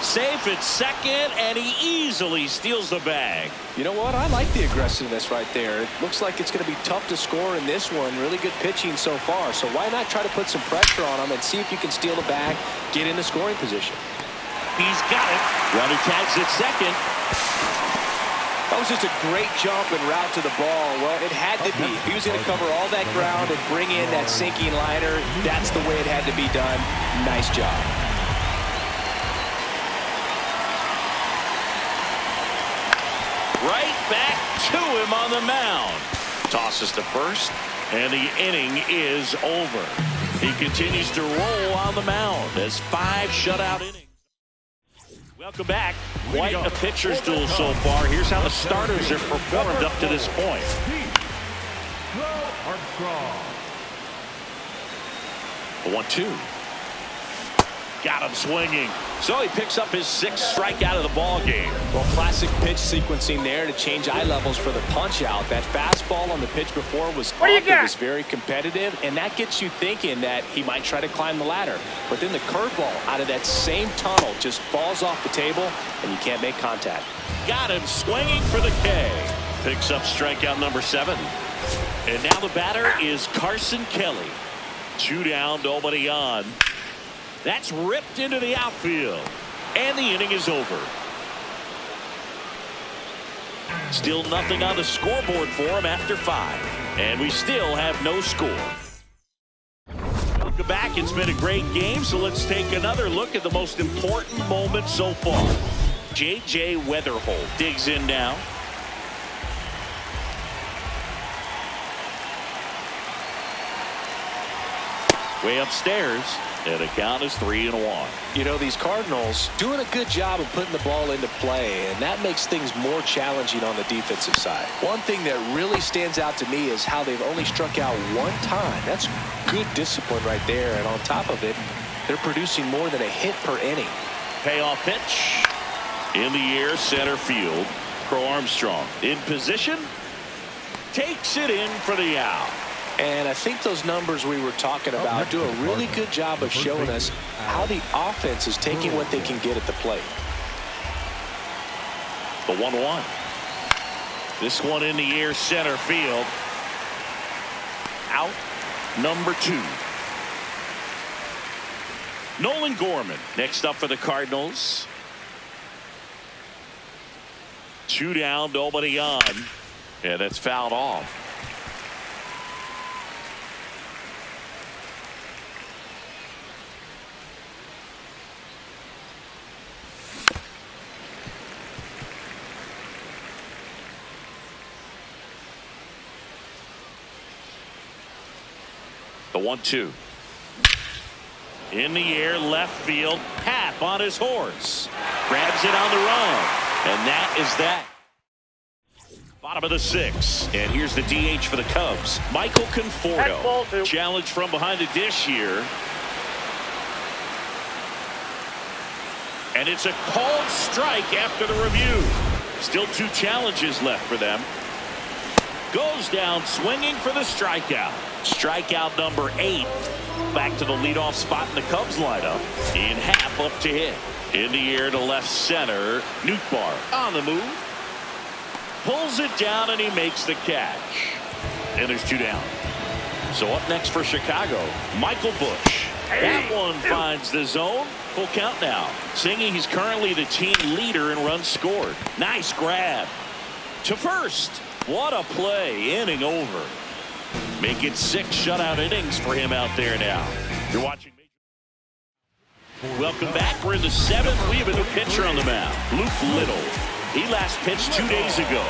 Safe at second, and he easily steals the bag. You know what? I like the aggressiveness right there. It looks like it's going to be tough to score in this one. Really good pitching so far. So why not try to put some pressure on him and see if you can steal the bag, get in the scoring position. He's got it. Runner tags at second. That was just a great jump and route to the ball. Well, it had to be. If he was going to cover all that ground and bring in that sinking liner, that's the way it had to be done. Nice job. Right back to him on the mound. Tosses to first, and the inning is over. He continues to roll on the mound as 5 shutout innings. Welcome back. Quite a pitcher's duel so far. Here's how the starters have performed up to this point. The 1-2. Got him swinging. So he picks up his 6th strikeout of the ball game. Well, classic pitch sequencing there to change eye levels for the punch out. That fastball on the pitch before was very competitive, and that gets you thinking that he might try to climb the ladder. But then the curveball out of that same tunnel just falls off the table, and you can't make contact. Got him swinging for the K. Picks up strikeout number 7. And now the batter is Carson Kelly. 2 down, nobody on. That's ripped into the outfield. And the inning is over. Still nothing on the scoreboard for him after 5. And we still have no score. Welcome back. It's been a great game, so let's take another look at the most important moment so far. J.J. Weatherholt digs in now. Way upstairs. And the count is 3-1. You know, these Cardinals doing a good job of putting the ball into play, and that makes things more challenging on the defensive side. One thing that really stands out to me is how they've only struck out 1 time. That's good discipline right there, and on top of it, they're producing more than a hit per inning. Payoff pitch. In the air, center field. Crow Armstrong in position. Takes it in for the out. And I think those numbers we were talking about do a really good job of showing us how the offense is taking what they can get at the plate. The 1-1. This one in the air, center field. Out number 2. Nolan Gorman next up for the Cardinals. 2 down, nobody on. Yeah, that's fouled off. The 1-2. In the air, left field. Happ on his horse. Grabs it on the run. And that is that. Bottom of the 6th. And here's the DH for the Cubs. Michael Conforto. Challenge from behind the dish here. And it's a called strike after the review. Still 2 challenges left for them. Goes down swinging for the strikeout. Strikeout number 8. Back to the leadoff spot in the Cubs lineup. In Happ up to hit. In the air to left center. Nootbaar on the move. Pulls it down and he makes the catch. And there's 2 down. So up next for Chicago, Michael Busch. That one finds the zone. Full count now. Singy, he's currently the team leader in runs scored. Nice grab to first. What a play. Inning over. Make it 6 shutout innings for him out there now. You're watching. Welcome back. We're in the 7th. We have a new pitcher on the mound. Luke Little. He last pitched 2 days ago.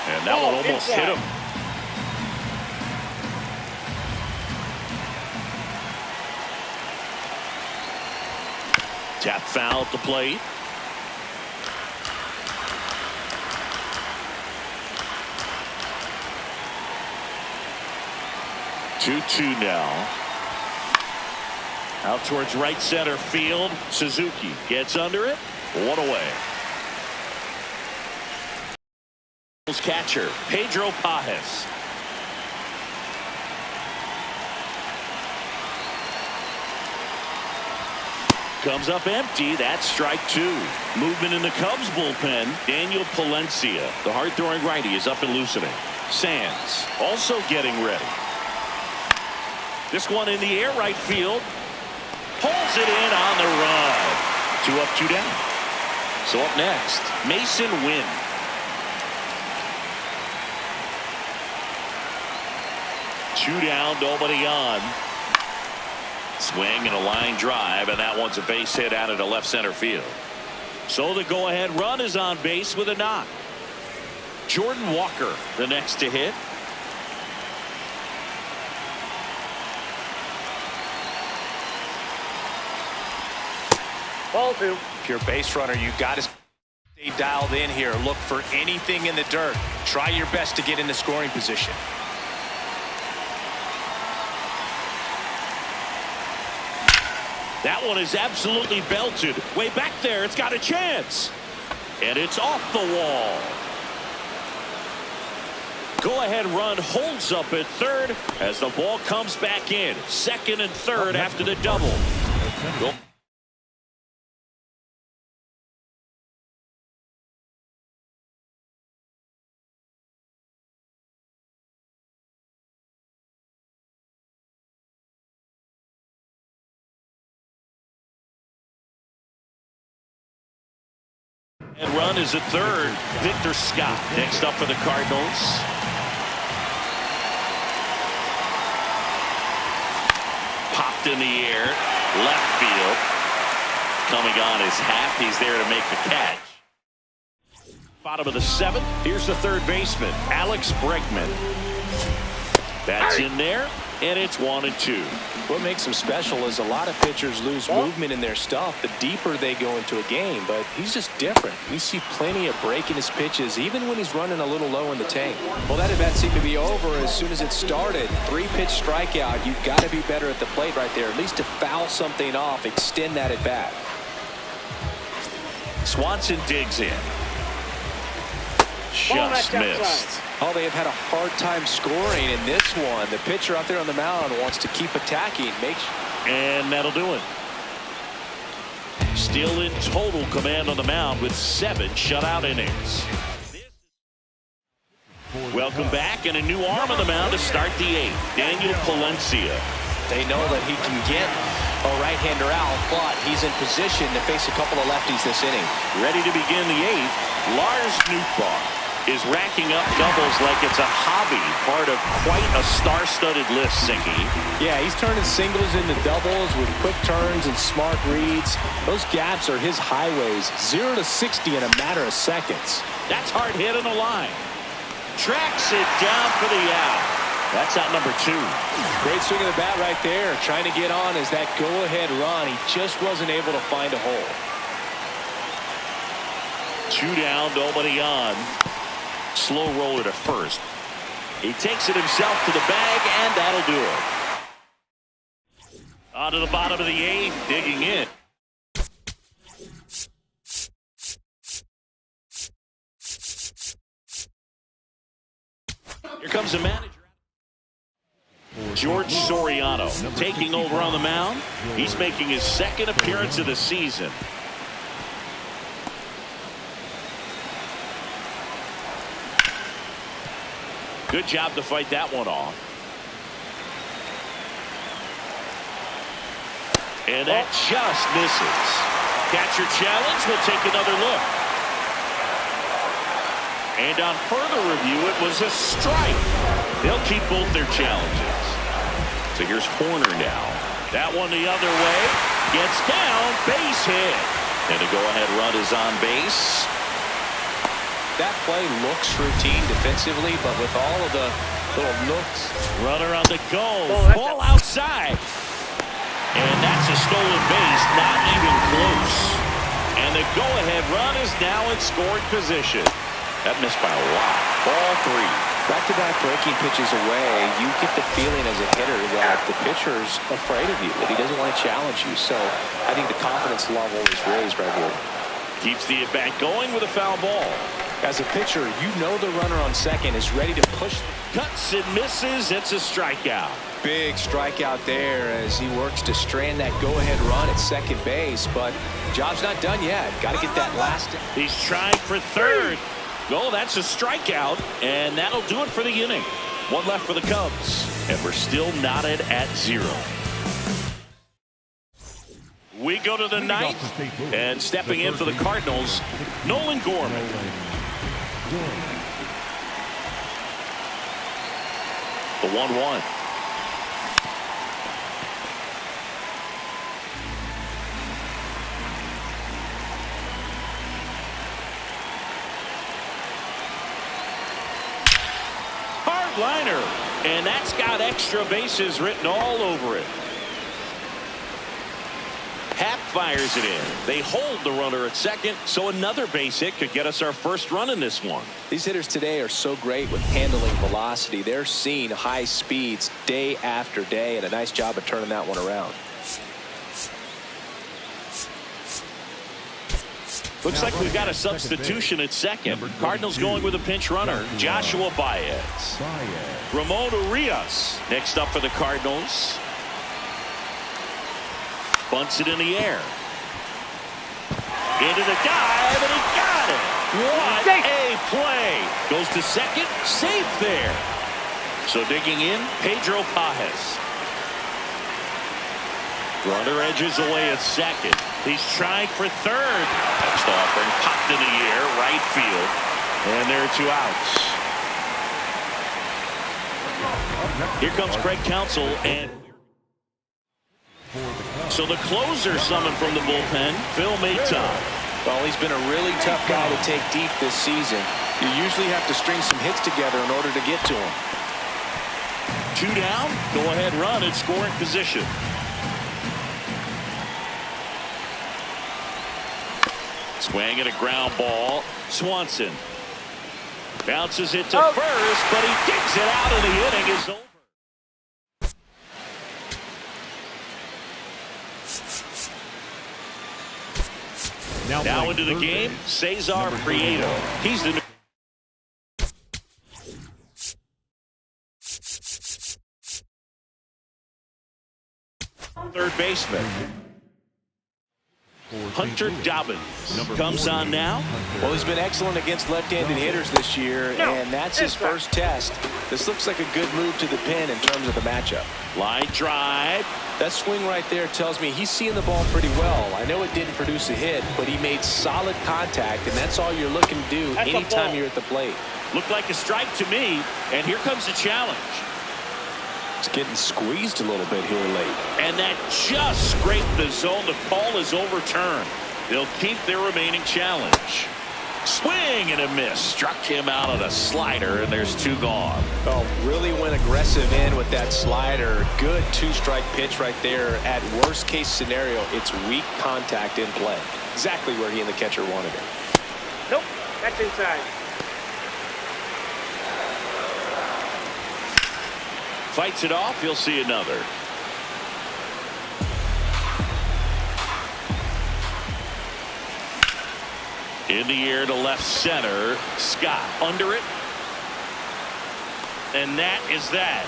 And that one almost hit him. Tap foul at the plate. Two now. Out towards right center field. Suzuki gets under it. 1 away. Catcher Pedro Pajes. Comes up empty. That's strike 2. Movement in the Cubs bullpen. Daniel Palencia, the hard-throwing righty, is up and loosening. Sands also getting ready. This one in the air, right field. Pulls it in on the run. 2 up, 2 down. So up next, Mason Wynn. Two down, nobody on. Swing and a line drive, and that one's a base hit out into left center field. So the go-ahead run is on base with a knock. Jordan Walker, the next to hit. Ball 2. If you're a base runner, you got to stay dialed in here. Look for anything in the dirt. Try your best to get in the scoring position. That one is absolutely belted. Way back there. It's got a chance. And it's off the wall. Go-ahead run holds up at third as the ball comes back in. Second and third after the double. Go. And run is at third. Victor Scott next up for the Cardinals. Popped in the air. Left field. Coming on his hat. He's there to make the catch. Bottom of the 7th. Here's the third baseman, Alex Bregman. That's in there. And it's 1 and 2. What makes him special is a lot of pitchers lose movement in their stuff the deeper they go into a game, but he's just different. We see plenty of break in his pitches, even when he's running a little low in the tank. Well, that at-bat seemed to be over as soon as it started. 3-pitch strikeout. You've got to be better at the plate right there, at least to foul something off, extend that at-bat. Swanson digs in. Just missed. Oh, they have had a hard time scoring in this one. The pitcher out there on the mound wants to keep attacking. And that'll do it. Still in total command on the mound with 7 shutout innings. Welcome back, and a new arm on the mound to start the 8th. Daniel Palencia. They know that he can get a right-hander out, but he's in position to face a couple of lefties this inning. Ready to begin the 8th. Lars Nootbaar is racking up doubles like it's a hobby, part of quite a star-studded list, Sinky. Yeah, he's turning singles into doubles with quick turns and smart reads. Those gaps are his highways. 0 to 60 in a matter of seconds. That's hard hit on the line. Tracks it down for the out. That's out number 2. Great swing of the bat right there. Trying to get on as that go-ahead run. He just wasn't able to find a hole. 2 down, nobody on. Slow roller to first. He takes it himself to the bag, and that'll do it. On to the bottom of the 8th, digging in. Here comes the manager. George Soriano taking over on the mound. He's making his 2nd appearance of the season. Good job to fight that one off. And that just misses. Catcher challenge. We'll take another look. And on further review, it was a strike. They'll keep both their challenges. So here's Horner now. That one the other way. Gets down. Base hit. And a go-ahead run is on base. That play looks routine defensively, but with all of the little nooks. Runner on the go. Ball outside. And that's a stolen base. Not even close. And the go-ahead run is now in scoring position. That missed by a lot. Ball 3. Back-to-back breaking pitches away, you get the feeling as a hitter that the pitcher's afraid of you, that he doesn't want to challenge you. So I think the confidence level is raised right here. Keeps the at-bat going with a foul ball. As a pitcher, you know the runner on second is ready to push. Cuts and misses. It's a strikeout. Big strikeout there as he works to strand that go-ahead run at second base. But job's not done yet. Got to get that last. He's trying for third. Oh, that's a strikeout, and that'll do it for the inning. One left for the Cubs, and we're still knotted at 0. We go to the ninth, and stepping in for the Cardinals, Nolan Gorman. The 1-1. Liner, and that's got extra bases written all over it. Happ fires it in. They hold the runner at second, so another base hit could get us our first run in this one. These hitters today are so great with handling velocity. They're seeing high speeds day after day, and a nice job of turning that one around. Looks like we've got a substitution at second. Cardinals going with a pinch runner, Joshua Baez. Ramon Urias next up for the Cardinals. Bunts it in the air. Into the dive, and he got it. What a play. Goes to second, safe there. So digging in, Pedro Pajes. Runner edges away at second. He's trying for third. Next offering popped in the air, right field. And there are 2 outs. Here comes Craig Counsell, and so the closer summoned from the bullpen, Phil Maton. Well, he's been a really tough guy to take deep this season. You usually have to string some hits together in order to get to him. 2 down, go ahead run in scoring position. Swing at a ground ball. Swanson bounces it to first, but he digs it out, and the inning is over. Now into the game, Cesar Prieto. He's the third baseman. Hunter Dobbins comes on now. Well, he's been excellent against left-handed hitters this year, and that's his first test. This looks like a good move to the pin in terms of the matchup. Line drive. That swing right there tells me he's seeing the ball pretty well. I know it didn't produce a hit, but he made solid contact, and that's all you're looking to do anytime you're at the plate. Looked like a strike to me, and here comes the challenge. It's getting squeezed a little bit here late. And that just scraped the zone. The call is overturned. They'll keep their remaining challenge. Swing and a miss. Struck him out of the slider, and there's 2 gone. Oh, really went aggressive in with that slider. Good 2-strike pitch right there. At worst case scenario, it's weak contact in play. Exactly where he and the catcher wanted it. Nope, that's inside. Fights it off. You'll see another. In the air to left center. Scott under it. And that is that.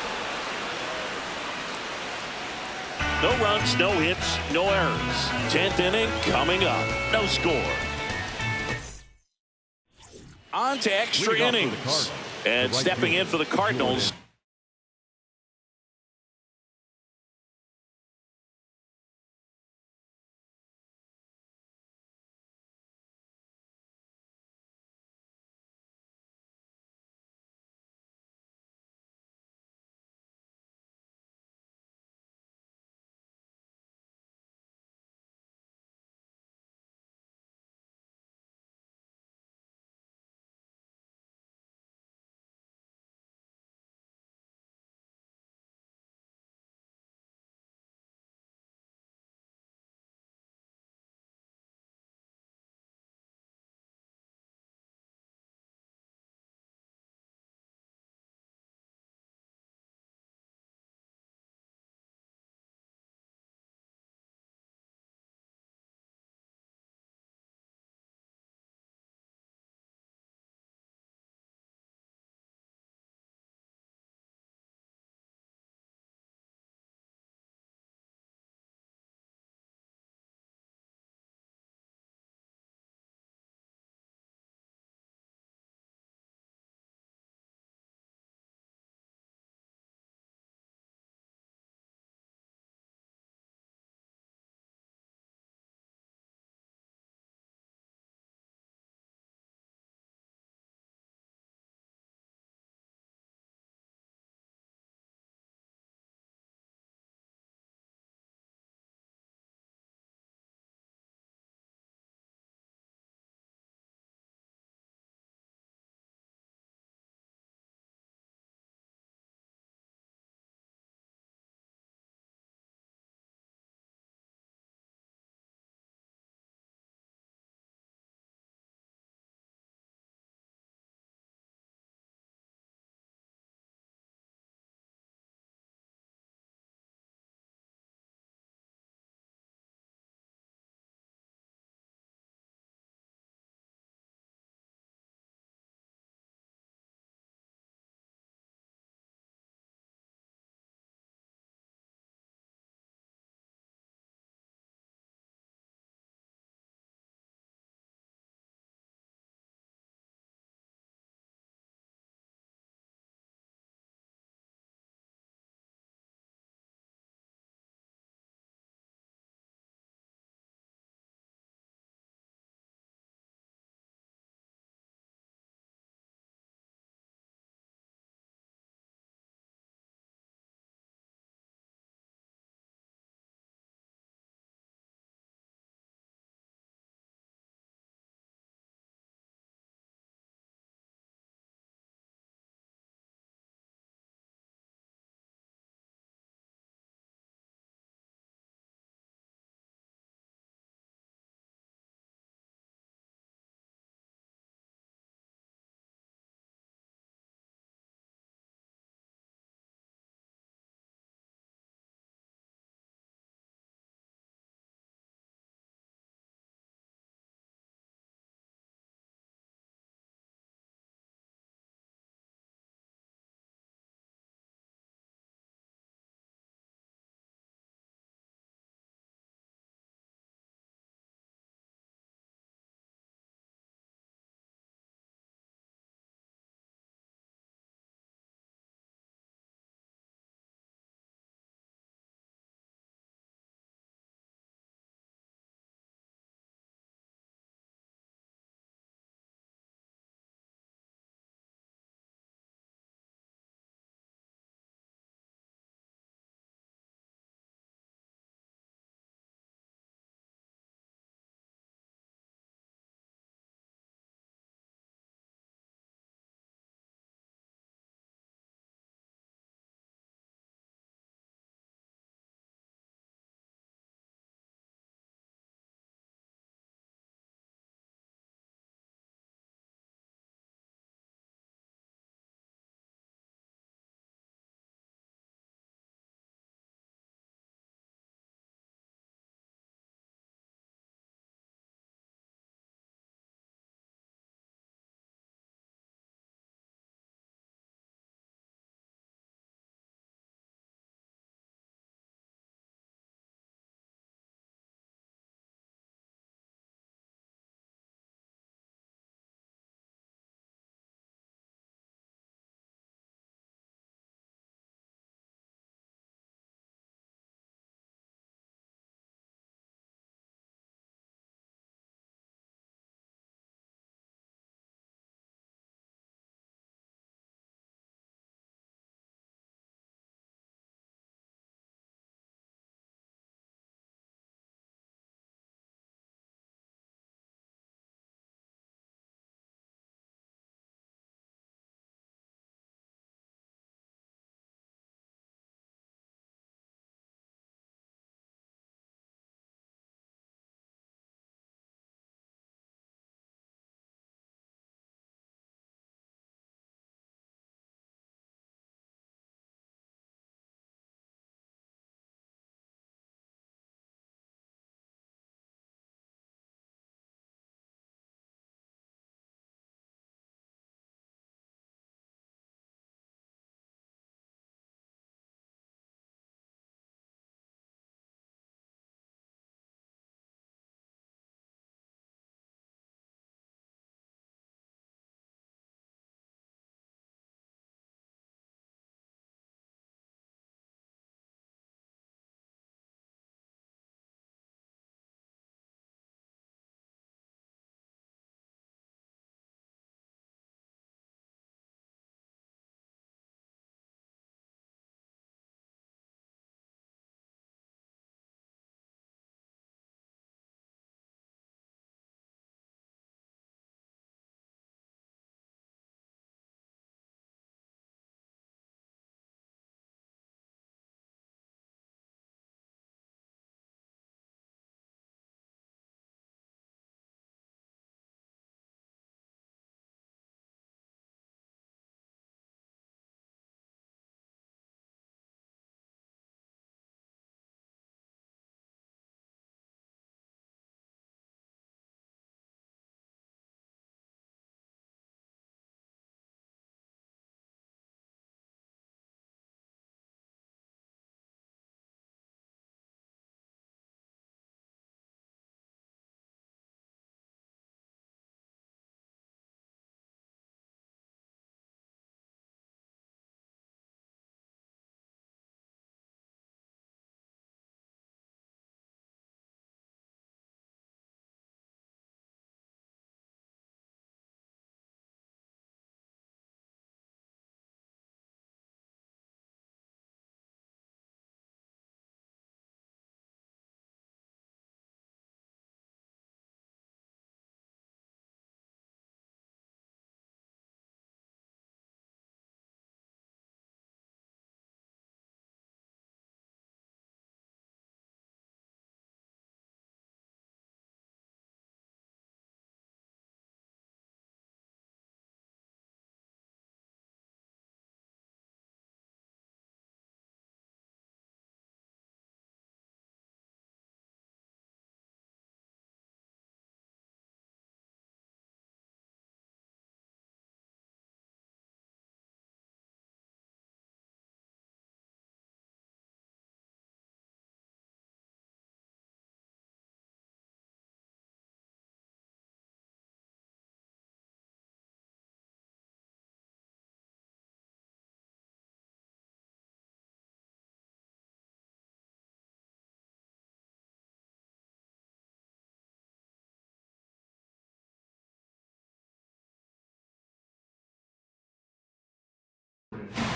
No runs, no hits, no errors. 10th inning coming up. No score. On to extra innings. And stepping in for the Cardinals,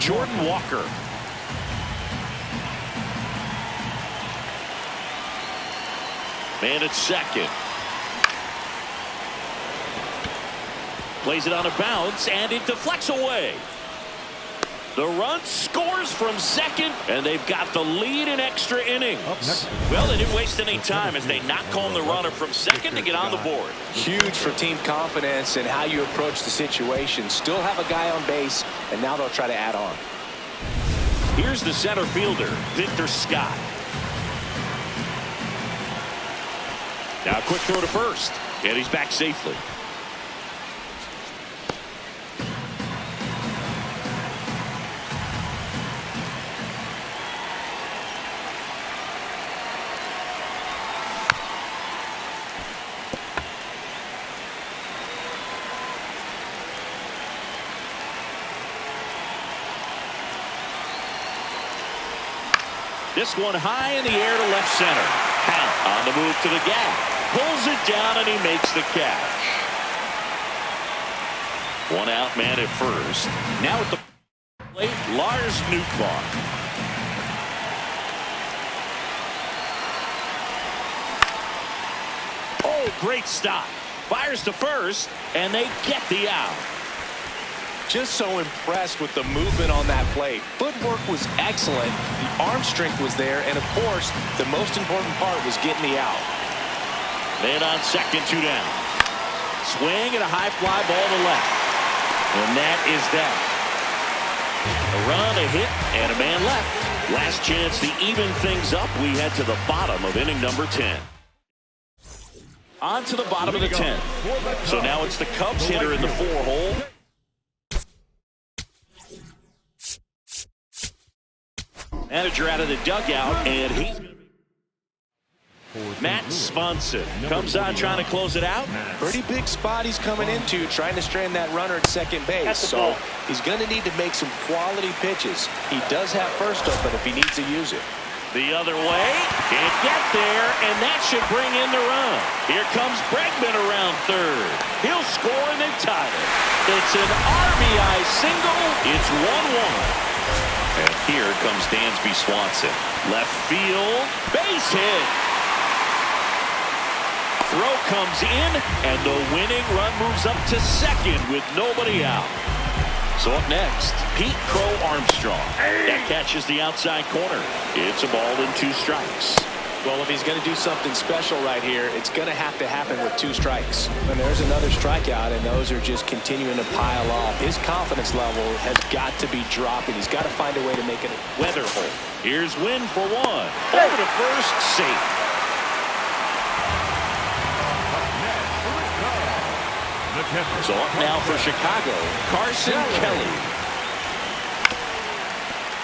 Jordan Walker. Man at second. Plays it on a bounce, and it deflects away. The run scores from second, and they've got the lead in extra innings. Well, they didn't waste any time as they knock home the runner from second to get on the board. Huge for team confidence and how you approach the situation. Still have a guy on base, and now they'll try to add on. Here's the center fielder, Victor Scott. Now a quick throw to first, and he's back safely. This one high in the air to left center. Count on the move to the gap. Pulls it down and he makes the catch. One out man at first. Now at the plate, Lars Nootbaar. Oh, great stop. Fires to first, and they get the out. Just so impressed with the movement on that play. Footwork was excellent. The arm strength was there. And, of course, the most important part was getting the out. Man on second, 2 down. Swing and a high fly ball to left. And that is that. A run, a hit, and a man left. Last chance to even things up. We head to the bottom of inning number 10. On to the bottom of the 10th. So now it's the Cubs hitter in the 4-hole. Manager out of the dugout, and he's going to be Matt Swanson comes on trying to close it out. Pretty big spot he's coming into, trying to strand that runner at second base. So he's going to need to make some quality pitches. He does have first open if he needs to use it. The other way, can't get there, and that should bring in the run. Here comes Bregman around third. He'll score and then tie it. It's an RBI single. It's 1-1. And here comes Dansby Swanson. Left field, base hit. Throw comes in, and the winning run moves up to second with nobody out. So up next, Pete Crow Armstrong. That catches the outside corner. It's a ball and 2 strikes. Well, if he's going to do something special right here, it's going to have to happen with 2 strikes. And there's another strikeout, and those are just continuing to pile up. His confidence level has got to be dropping. He's got to find a way to make it. Weatherholt. Here's Wynn for 1. Over to first, safe. So up now for Chicago, Carson Kelly.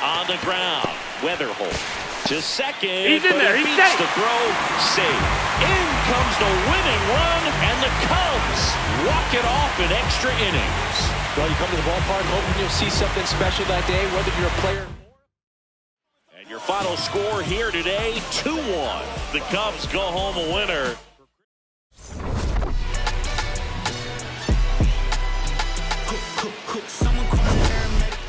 On the ground, Weatherholt. To second, he's in there. He's safe. The throw, safe. In comes the winning run, and the Cubs walk it off in extra innings. Well, you come to the ballpark hoping you'll see something special that day, whether you're a player. And your final score here today, 2-1. The Cubs go home a winner. Someone call me paramedic.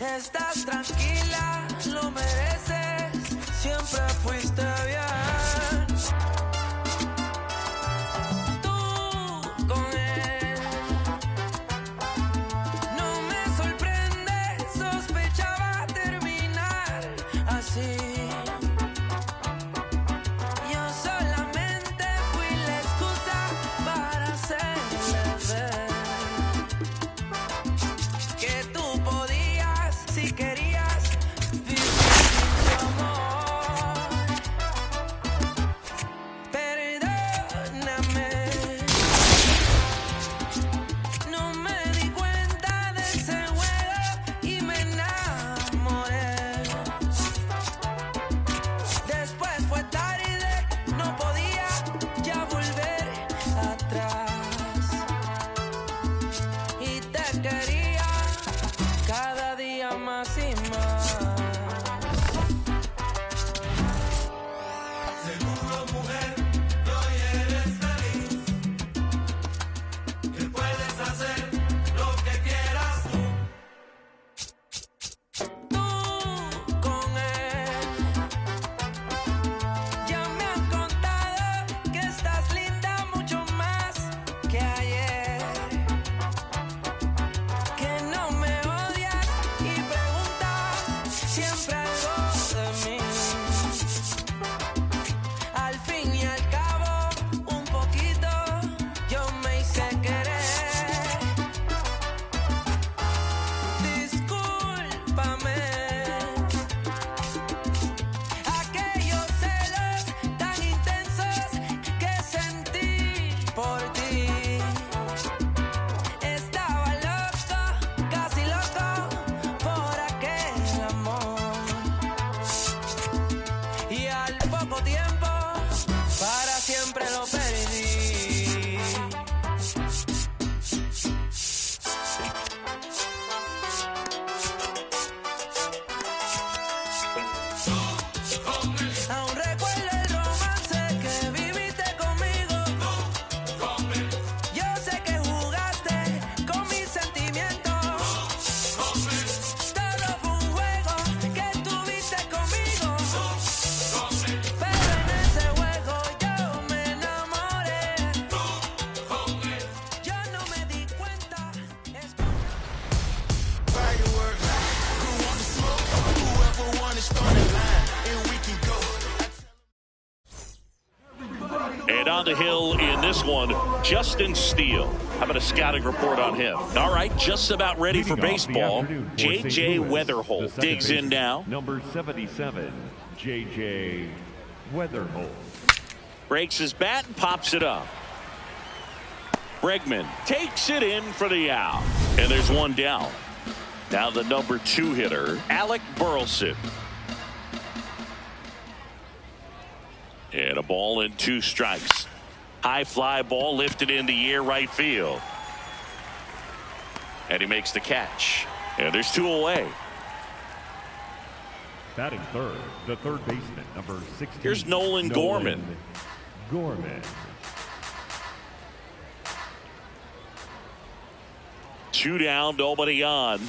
Estás tranquila, lo mereces, siempre fuiste bien. Tú con él, no me sorprende, sospechaba terminar así. quieras más y más. Seguro, mujer, que hoy eres feliz, que puedes hacer lo que quieras Tú con él. Ya me han contado que estás linda mucho más que ayer. Que no me odias y preguntas siempre algo de mí. Al fin y al cabo, un poquito yo me hice querer. Discúlpame. Aquellos celos tan intensos que sentí por ti. Estaba loco, casi loco, por aquel amor. Y al poco tiempo, para siempre lo perdí. Aún recuerdo el romance que viviste conmigo. Yo sé que jugaste con mis sentimientos. Todo fue un juego que tuviste conmigo. Pero en ese juego yo me enamoré. Yo no me di cuenta. And on the hill in this one, Justin Steele. How about a scouting report on him? All right, just about ready for Leading off the baseball. afternoon for J.J. St. Louis, Weatherholt the second digs in baseman, now. Number 77, J.J. Weatherholt. Breaks his bat and pops it up. Bregman takes it in for the out. And there's one down. Now the number 2 hitter, Alec Burleson. And a ball and 2 strikes. High fly ball lifted in the air right field. And he makes the catch. And there's 2 away. Batting third, the third baseman, number 16. Here's Nolan Gorman. Gorman. 2 down, nobody on.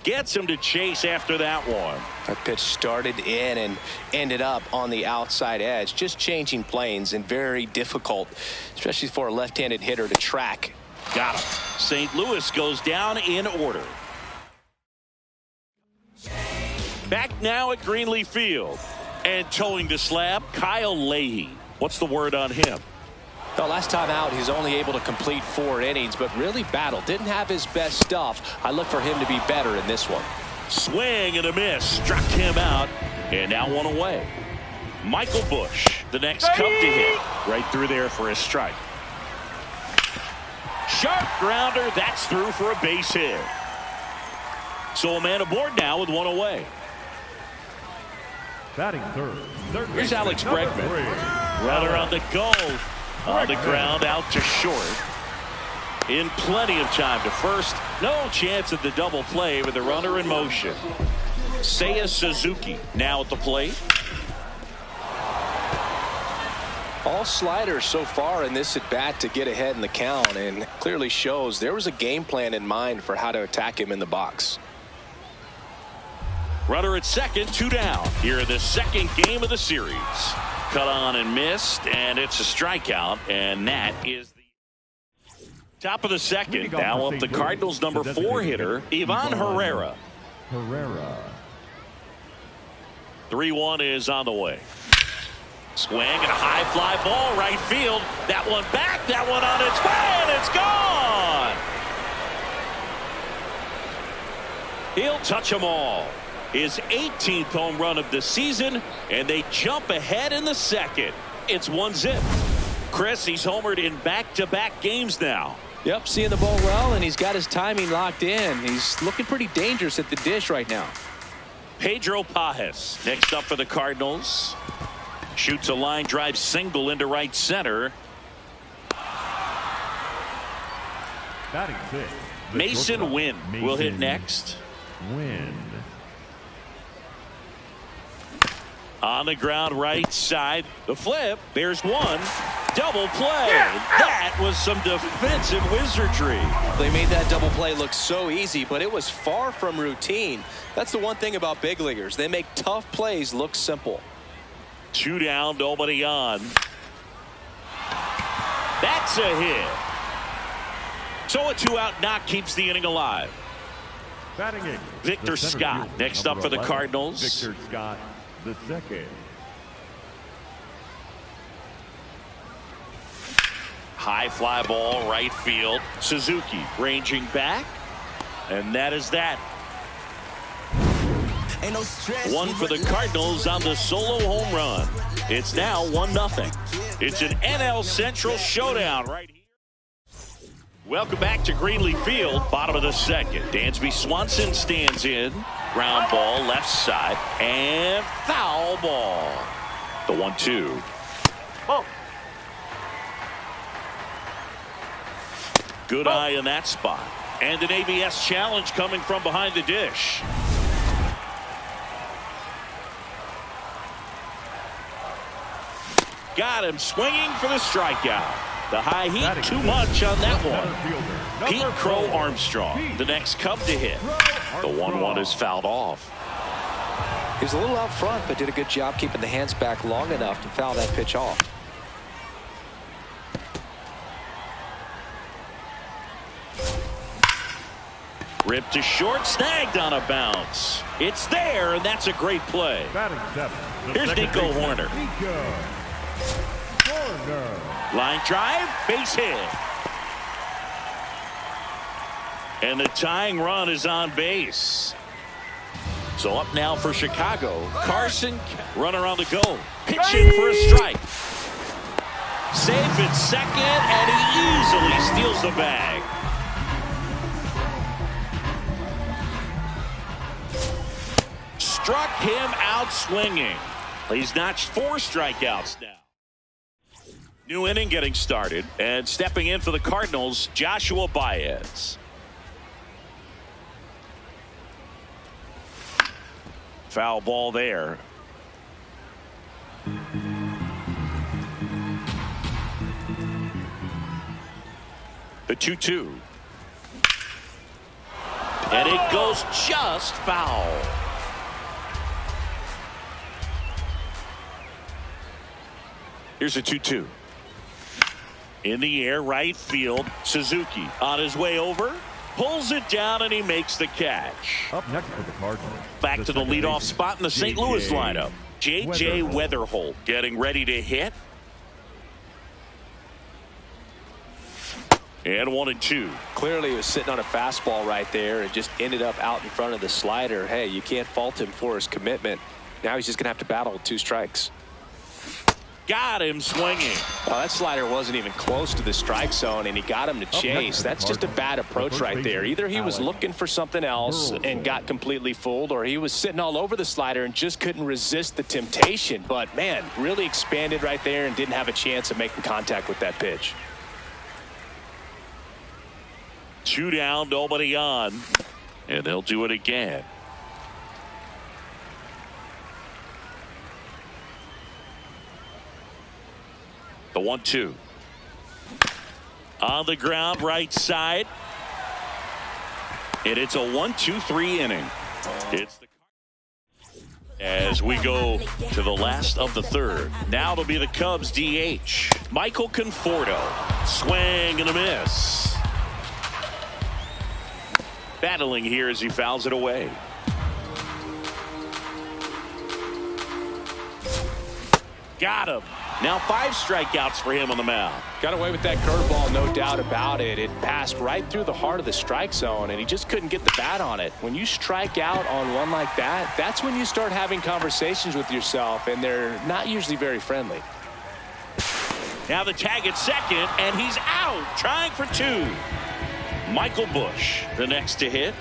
Gets him to chase after that one. That pitch started in and ended up on the outside edge, just changing planes, and very difficult, especially for a left-handed hitter, to track. Got him. St. Louis goes down in order. Back now at Greenleaf Field. And towing the slab, Kyle Leahy. What's the word on him? Well, last time out, he's only able to complete 4 innings, but really battled. Didn't have his best stuff. I look for him to be better in this one. Swing and a miss. Struck him out. And now 1 away. Michael Busch, the next Cub to hit. Right through there for a strike. Sharp grounder. That's through for a base hit. So a man aboard now with 1 away. Batting third. Here's Alex Bregman. Runner on the go. On the ground, out to short. In plenty of time to first. No chance at the double play with the runner in motion. Seiya Suzuki now at the plate. All sliders so far in this at bat to get ahead in the count, and clearly shows there was a game plan in mind for how to attack him in the box. Runner at second, 2 down. Here in the second game of the series. Cut on and missed, and it's a strikeout, and that is the top of the second. Now up the Cardinals' number 4 hitter, Ivan Herrera. 3-1 is on the way. Swing and a high fly ball right field. That one back, that one on its way, and it's gone. He'll touch them all. His 18th home run of the season, and they jump ahead in the second. It's 1-0. Chris, he's homered in back-to-back games now. Yep, seeing the ball well, and he's got his timing locked in. He's looking pretty dangerous at the dish right now. Pedro Pages next up for the Cardinals. Shoots a line drive single into right center. Batting sixth. Mason Wynn will hit next. Wynn. On the ground right side. The flip. There's one. Double play. That was some defensive wizardry. They made that double play look so easy, but it was far from routine. That's the one thing about big leaguers. They make tough plays look simple. 2 down, nobody on. That's a hit. So a 2-out knock keeps the inning alive. Batting eighth, Victor the center Scott fielder, next up number for the 11, Cardinals. Victor Scott, the second. High fly ball, right field. Suzuki ranging back. And that is that. Ain't no stress. One for the Cardinals on the solo home run. It's now 1-0. It's an NL Central showdown right here. Welcome back to Greenleaf Field, bottom of the second. Dansby Swanson stands in. Ground ball, left side, and foul ball. The 1-2. Oh. Good eye in that spot. And an ABS challenge coming from behind the dish. Got him swinging for the strikeout. The high heat too much on that one. Pete Crow Armstrong, the next Cub to hit. The 1-1 is fouled off. He was a little out front, but did a good job keeping the hands back long enough to foul that pitch off. Ripped to short, snagged on a bounce. It's there, and that's a great play. Batting seven, the Here's second Nico baseman, Horner. Nico Horner. Line drive, base hit. And the tying run is on base. So up now for Chicago. Carson, runner on the go. Pitching for a strike. Safe at second, and he easily steals the bag. Struck him out swinging. He's notched 4 strikeouts now. New inning getting started, and stepping in for the Cardinals, Joshua Baez. Foul ball there. The 2-2. And it goes just foul. Here's a 2-2. In the air, right field. Suzuki on his way over. Pulls it down, and he makes the catch. Up next for the Cardinals. Back to the second leadoff baseman, spot in the St. Louis lineup. J.J. Weatherholt getting ready to hit. And 1-2. Clearly he was sitting on a fastball right there and just ended up out in front of the slider. Hey, you can't fault him for his commitment. Now he's just going to have to battle with 2 strikes. Got him swinging. Well, that slider wasn't even close to the strike zone, and he got him to chase. That's just a bad approach right there. Either he was looking for something else and got completely fooled, or he was sitting all over the slider and just couldn't resist the temptation. But, man, really expanded right there and didn't have a chance of making contact with that pitch. 2 down, nobody on. And they'll do it again. The 1-2. On the ground, right side. And it's a 1-2-3 inning. It's the as we go to the last of the third. Now it'll be the Cubs DH. Michael Conforto. Swing and a miss. Battling here as he fouls it away. Got him. Now 5 strikeouts for him on the mound. Got away with that curveball, no doubt about it. It passed right through the heart of the strike zone, and he just couldn't get the bat on it. When you strike out on one like that, that's when you start having conversations with yourself, and they're not usually very friendly. Now the tag at second, and he's out, trying for 2. Michael Busch, the next to hit.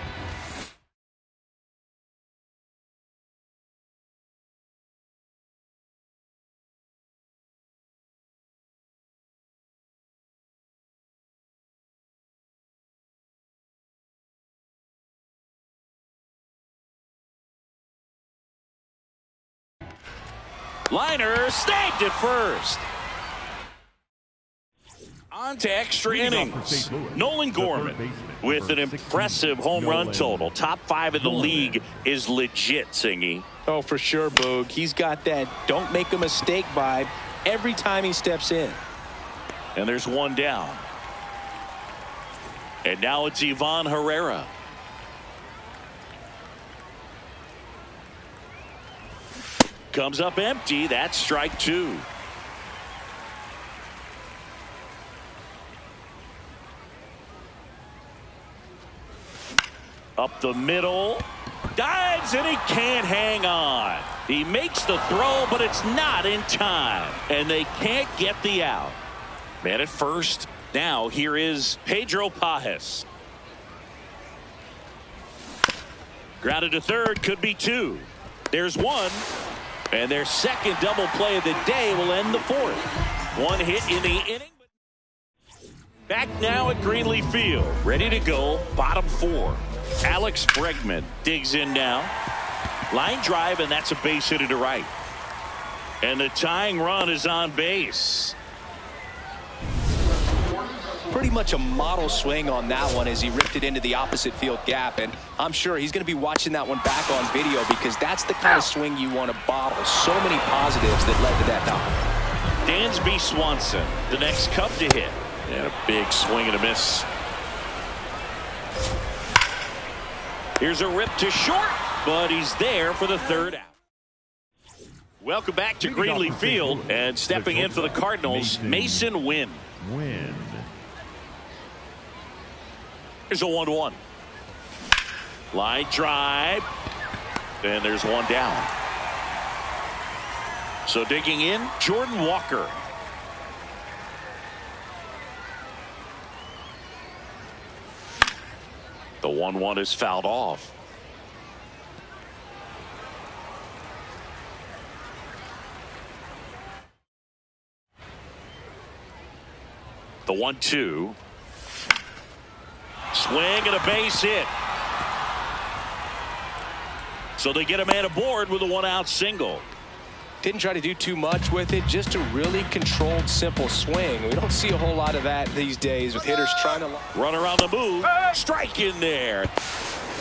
Liner snagged it first. On to extra innings. Nolan Gorman with an impressive home run total. Top 5 in the league is legit, Singy. Oh, for sure, Boog. He's got that don't make a mistake vibe every time he steps in. And there's one down. And now it's Ivan Herrera. Comes up empty. That's strike 2. Up the middle. Dives and he can't hang on. He makes the throw, but it's not in time. And they can't get the out. Man at first. Now here is Pedro Pajes. Grounded to third. Could be 2. There's 1. And their second double play of the day will end the 4th. 1 hit in the inning. Back now at Greenleaf Field. Ready to go. Bottom 4. Alex Bregman digs in now. Line drive, and that's a base hit to right. And the tying run is on base. Pretty much a model swing on that one as he ripped it into the opposite field gap. And I'm sure he's going to be watching that one back on video because that's the kind of swing you want to bottle. So many positives that led to that knock. Dansby Swanson, the next Cub to hit. And a big swing and a miss. Here's a rip to short, but he's there for the 3rd out. Welcome back to Greenleaf Field, and stepping in for the Cardinals, Mason Wynn. Here's a 1-1. Line drive, and there's one down. So digging in, Jordan Walker. The 1-1 is fouled off. The 1-2. Swing and a base hit. So they get a man aboard with a 1-out single. Didn't try to do too much with it, just a really controlled, simple swing. We don't see a whole lot of that these days with hitters trying to run around the move. Strike in there.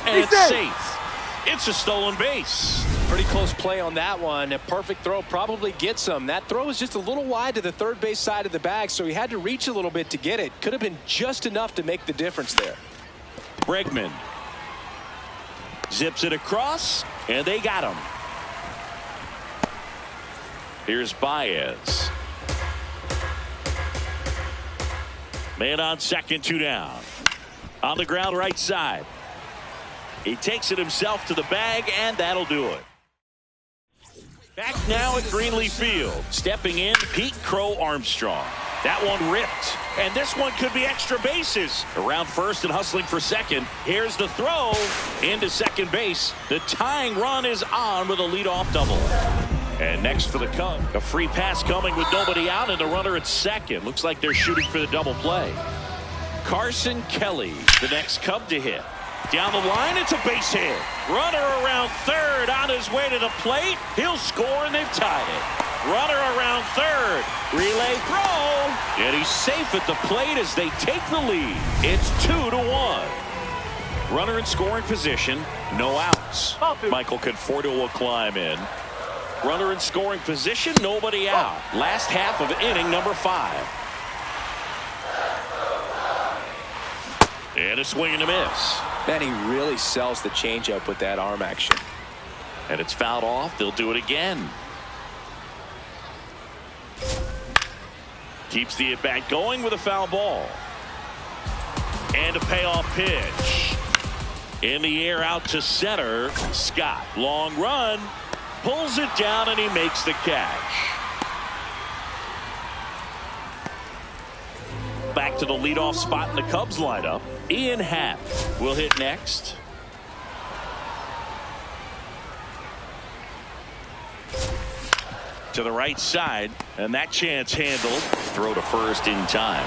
And it's safe. It's a stolen base. Pretty close play on that one. A perfect throw probably gets him. That throw was just a little wide to the third base side of the bag, so he had to reach a little bit to get it. Could have been just enough to make the difference there. Bregman zips it across, and they got him. Here's Baez. Man on second, 2 down. On the ground right side. He takes it himself to the bag, and that'll do it. Back now at Greenleaf Field. Stepping in, Pete Crow Armstrong. That one ripped. And this one could be extra bases. Around first and hustling for second. Here's the throw into second base. The tying run is on with a leadoff double. And next for the Cubs, a free pass coming with nobody out and the runner at second. Looks like they're shooting for the double play. Carson Kelly, the next Cub to hit. Down the line, it's a base hit. Runner around third on his way to the plate. He'll score, and they've tied it. Runner around third. Relay throw. And he's safe at the plate as they take the lead. It's 2-1. Runner in scoring position. No outs. Michael Conforto will climb in. Runner in scoring position, nobody out. Last half of inning number 5. And a swing and a miss. Man, he really sells the changeup with that arm action. And it's fouled off. They'll do it again. Keeps the at-bat going with a foul ball. And a payoff pitch. In the air out to center. Scott, long run. Pulls it down and he makes the catch. Back to the leadoff spot in the Cubs lineup. Ian Happ will hit next. To the right side, and that chance handled. Throw to first in time.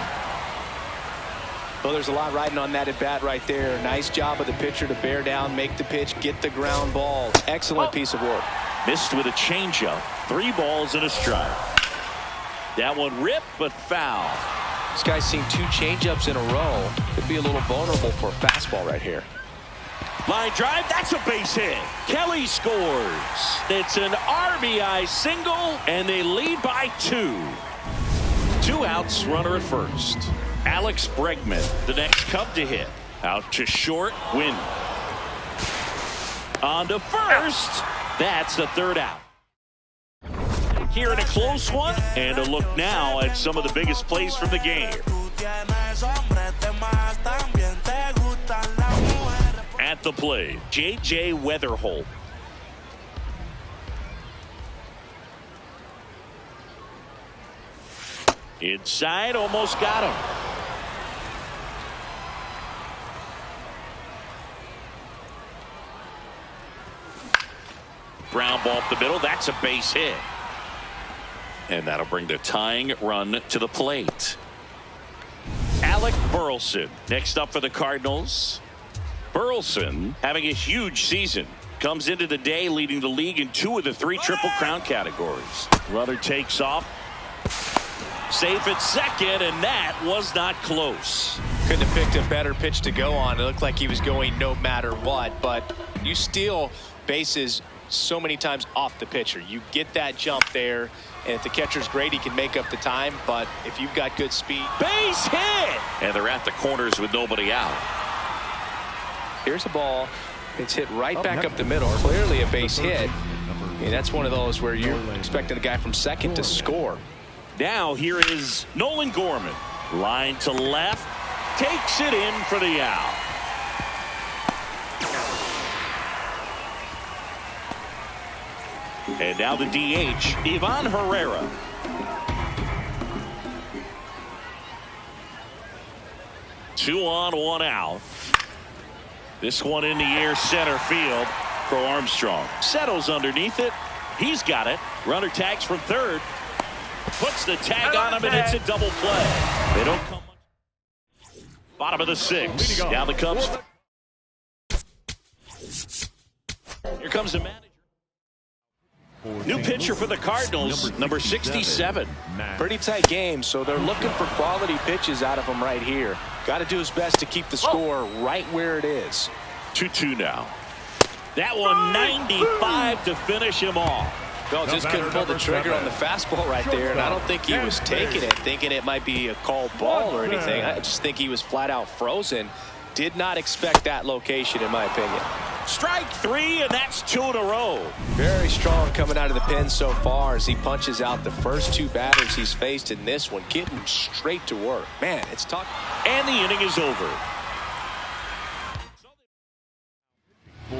Well, there's a lot riding on that at bat right there. Nice job of the pitcher to bear down, make the pitch, get the ground ball. Excellent piece of work. Missed with a changeup. 3 balls and a strike. That one ripped, but foul. This guy's seen 2 changeups in a row. Could be a little vulnerable for a fastball right here. Line drive, that's a base hit. Kelly scores. It's an RBI single, and they lead by 2. 2 outs, runner at first. Alex Bregman, the next Cub to hit. Out to short, Winn. On to first. That's the 3rd out. Here in a close one, and a look now at some of the biggest plays from the game. At the plate, J.J. Weatherholt. Inside, almost got him. Ground ball up the middle, that's a base hit. And that'll bring the tying run to the plate. Alec Burleson next up for the Cardinals. Burleson having a huge season. Comes into the day leading the league in 2 of the 3 Triple Crown categories. Runner takes off. Safe at second, and that was not close. Couldn't have picked a better pitch to go on. It looked like he was going no matter what, but you steal bases so many times off the pitcher. You get that jump there, and if the catcher's great, he can make up the time, but if you've got good speed. Base hit! And they're at the corners with nobody out. Here's a ball. It's hit right back up the middle. Clearly a base hit. And that's one of those where you're expecting the guy from second to score. Now here is Nolan Gorman. Line to left. Takes it in for the out. And now the DH, Ivan Herrera. Two on, 1 out. This one in the air, center field. Crow Armstrong settles underneath it. He's got it. Runner tags from third. Puts the tag on him, and it's a double play. They don't come much. Bottom of the 6th. Now the Cubs. Here comes the manager. New pitcher for the Cardinals, number 67. Pretty tight game, so they're looking for quality pitches out of him right here. Got to do his best to keep the score right where it is. 2-2 now. That one 95 to finish him off. No, just couldn't pull the trigger on the fastball right there, and I don't think he was taking it, thinking it might be a called ball or anything. I just think he was flat out frozen. Did not expect that location, in my opinion. Strike 3, and that's 2 in a row. Very strong coming out of the pen so far as he punches out the first 2 batters he's faced in this one, getting straight to work. Man, it's tough. And the inning is over.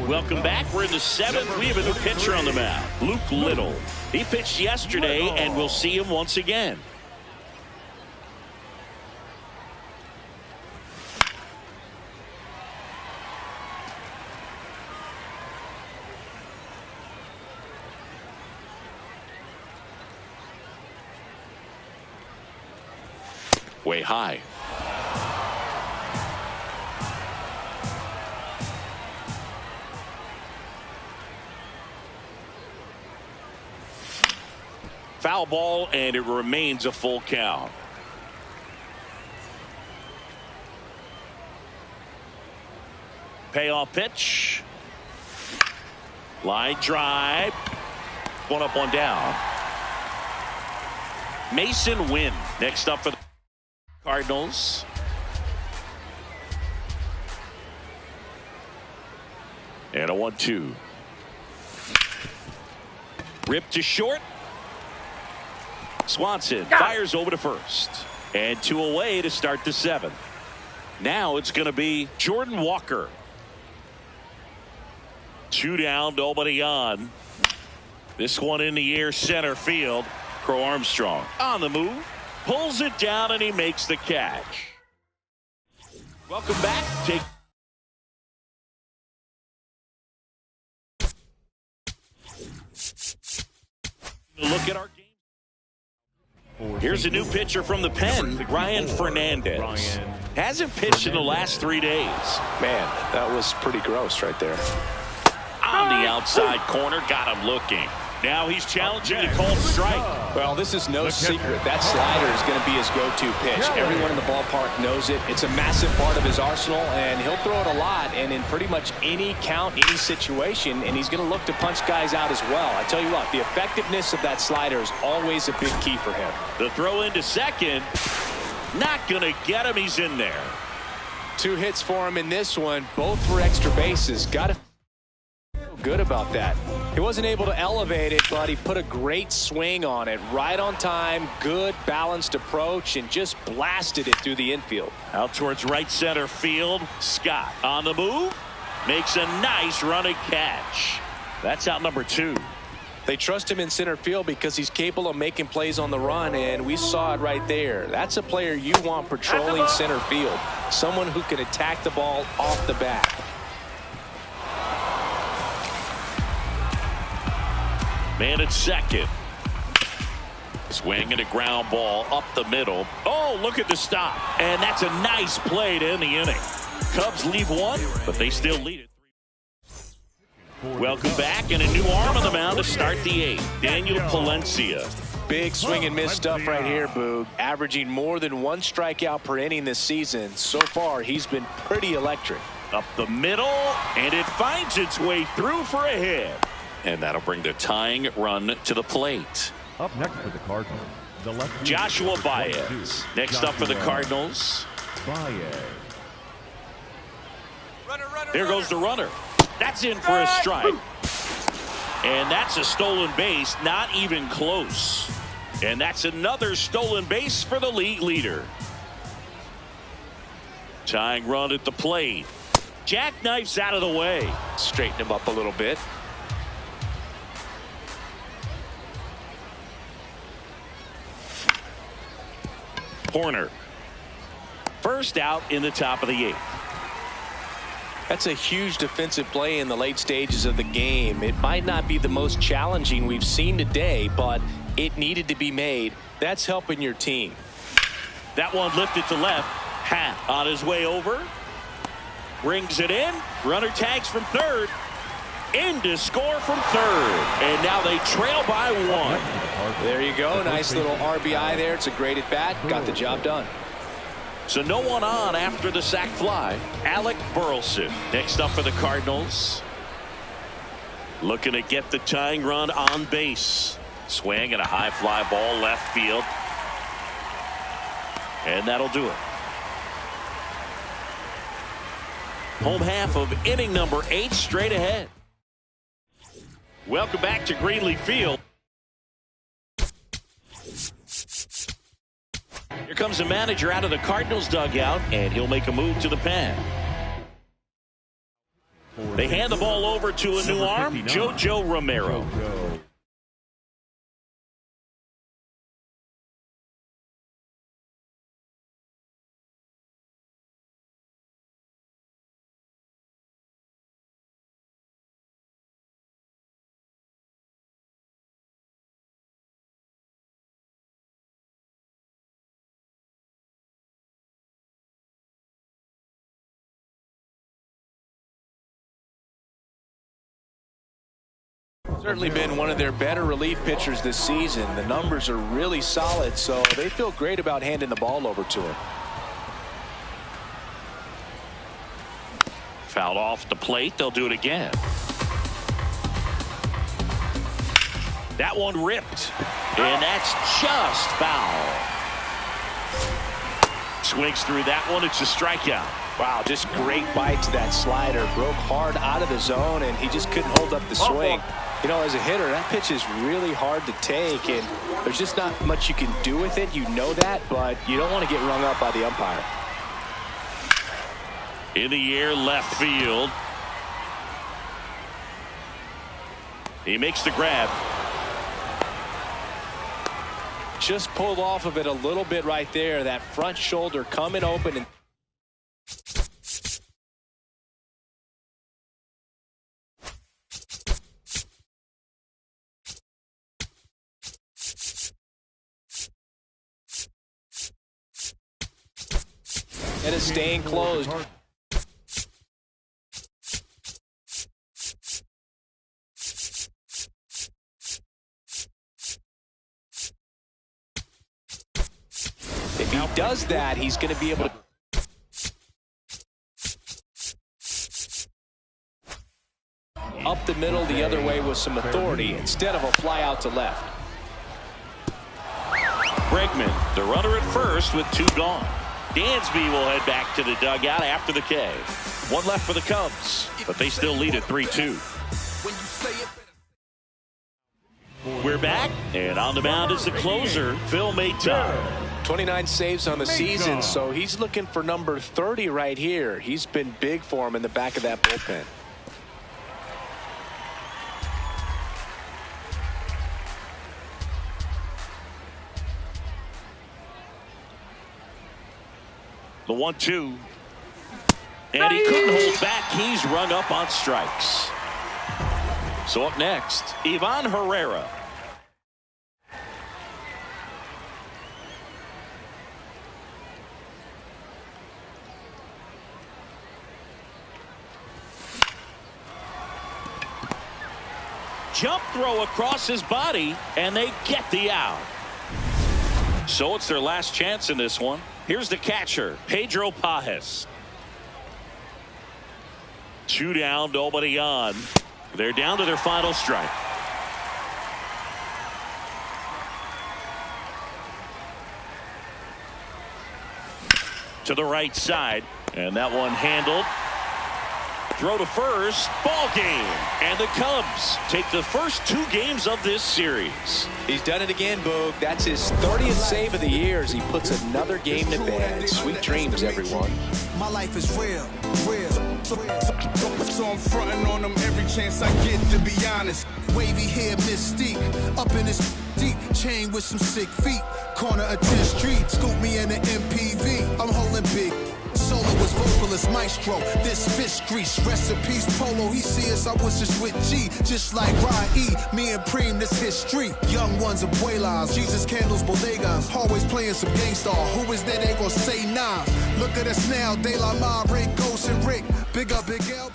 Welcome back. We're in the 7th. We have a new pitcher on the mound, Luke Little. He pitched yesterday, and we'll see him once again. Way high. Foul ball, and it remains a full count. Payoff pitch. Line drive. 1 up, 1 down. Mason Winn next up for the Cardinals. And a 1-2. Ripped to short. Swanson fires over to first. And 2 away to start the 7th. Now it's going to be Jordan Walker. 2 down, nobody on. This one in the air, center field. Crow Armstrong on the move. Pulls it down, and he makes the catch. Welcome back. Take a look at our game. Here's a new pitcher from the pen, Ryan Fernandez. Hasn't pitched in the last 3 days. Man, that was pretty gross right there. Around the outside corner, got him looking. Now he's challenging the called strike. Well, this is no secret. That slider is going to be his go-to pitch. Everyone in the ballpark knows it. It's a massive part of his arsenal, and he'll throw it a lot and in pretty much any count, any situation, and he's going to look to punch guys out as well. I tell you what, the effectiveness of that slider is always a big key for him. The throw into second. Not going to get him. He's in there. 2 hits for him in this one, both for extra bases. Got to feel good about that. He wasn't able to elevate it, but he put a great swing on it. Right on time, good balanced approach, and just blasted it through the infield. Out towards right center field. Scott on the move. Makes a nice running catch. That's out number 2. They trust him in center field because he's capable of making plays on the run, and we saw it right there. That's a player you want patrolling center field. Someone who can attack the ball off the bat. Man at second. Swing and a ground ball up the middle. Oh, look at the stop. And that's a nice play to end the inning. Cubs leave 1, but they still lead it. Welcome back, and a new arm on the mound to start the 8th. Daniel Palencia. Big swing and miss stuff right here, Boog. Averaging more than 1 strikeout per inning this season. So far, he's been pretty electric. Up the middle, and it finds its way through for a hit. And that'll bring the tying run to the plate. Up next for the Cardinals, the lefty Joshua Baez. Next up for the Cardinals. Baez. There goes the runner. That's in for a strike. And that's a stolen base, not even close. And that's another stolen base for the league leader. Tying run at the plate. Jackknife's out of the way. Straighten him up a little bit. Horner. First out in the top of the 8th. That's a huge defensive play in the late stages of the game. It might not be the most challenging we've seen today, but it needed to be made. That's helping your team. That one lifted to left. Happ on his way over. Brings it in. Runner tags from third. In to score from third. And now they trail by 1. There you go. Nice little RBI there. It's a great at bat. Got the job done. So no one on after the sac fly. Alec Burleson next up for the Cardinals. Looking to get the tying run on base. Swing and a high fly ball left field. And that'll do it. Home half of inning number 8 straight ahead. Welcome back to Greenleaf Field. Here comes the manager out of the Cardinals dugout, and he'll make a move to the pen. They hand the ball over to a new arm, JoJo Romero. Certainly been one of their better relief pitchers this season. The numbers are really solid, so they feel great about handing the ball over to him. Fouled off the plate. They'll do it again. That one ripped. And that's just foul. Swings through that one. It's a strikeout. Wow, just great bite to that slider. Broke hard out of the zone, and he just couldn't hold up the swing. You know, as a hitter, that pitch is really hard to take, and there's just not much you can do with it. You know that, but you don't want to get rung up by the umpire. In the air, left field. He makes the grab. Just pulled off of it a little bit right there. That front shoulder coming open. And it is staying closed. he does that, he's going to be able to up the middle the other way with some authority instead of a fly out to left. Bregman, the runner at first with 2 gone. Dansby will head back to the dugout after the K. 1 left for the Cubs, but they still lead at 3-2. We're back, and on the mound is the closer, Phil Maton. 29 saves on the season, so he's looking for number 30 right here. He's been big for him in the back of that bullpen. The 1-2. And he couldn't hold back. He's rung up on strikes. So up next, Ivan Herrera. Jump throw across his body, and they get the out. So it's their last chance in this one. Here's the catcher, Pedro Pajes. 2 down, nobody on. They're down to their final strike. To the right side, and that one handled. Throw to first, ball game, and the Cubs take the first 2 games of this series. He's done it again, Boog. That's his 30th save of the year as he puts another game to bed. Sweet dreams, everyone. My life is real, real. So I'm fronting on them every chance I get, to be honest. Wavy hair, mystique. Up in this deep chain with some sick feet. Corner of 10th Street, scoop me in an MPV. I'm holding big. Soloist, vocalist, maestro. This fish grease, rest in peace, Polo. He see us, I was just with G. Just like Ryan E, me and Preem, this history. Young ones, abuelas, Jesus candles, bodegas. Always playing some gangstar. Who is there? They gon' say nah. Look at us now, De La Ma, Ray, Ghost, and Rick. Big up, Big L.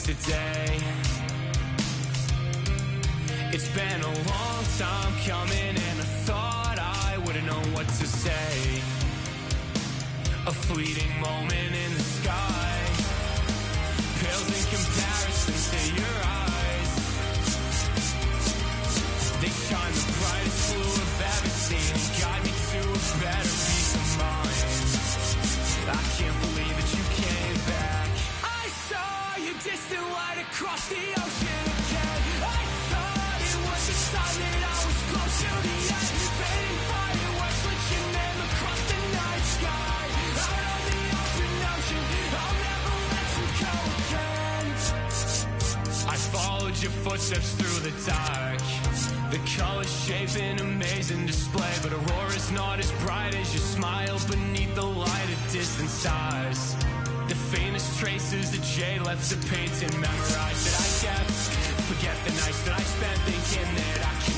Today, it's been a long time coming, and I thought I wouldn't know what to say. A fleeting moment in the sky pales in comparison to your eyes. They shine the brightest blue I've ever seen and guide me to a better peace of mind. I can't believe that you came back. I saw your distant light across the ocean again. I thought it was a sign that I was close to the end. Fading fireworks with your name across the night sky. Out on the open ocean, I'll never let you go again. I followed your footsteps through the dark. The colors shaped an amazing display, but Aurora's not as bright as your smile beneath the light of distant stars. The faintest traces that Jay left to paint and memorize that I kept. Forget the nights that I spent thinking that I could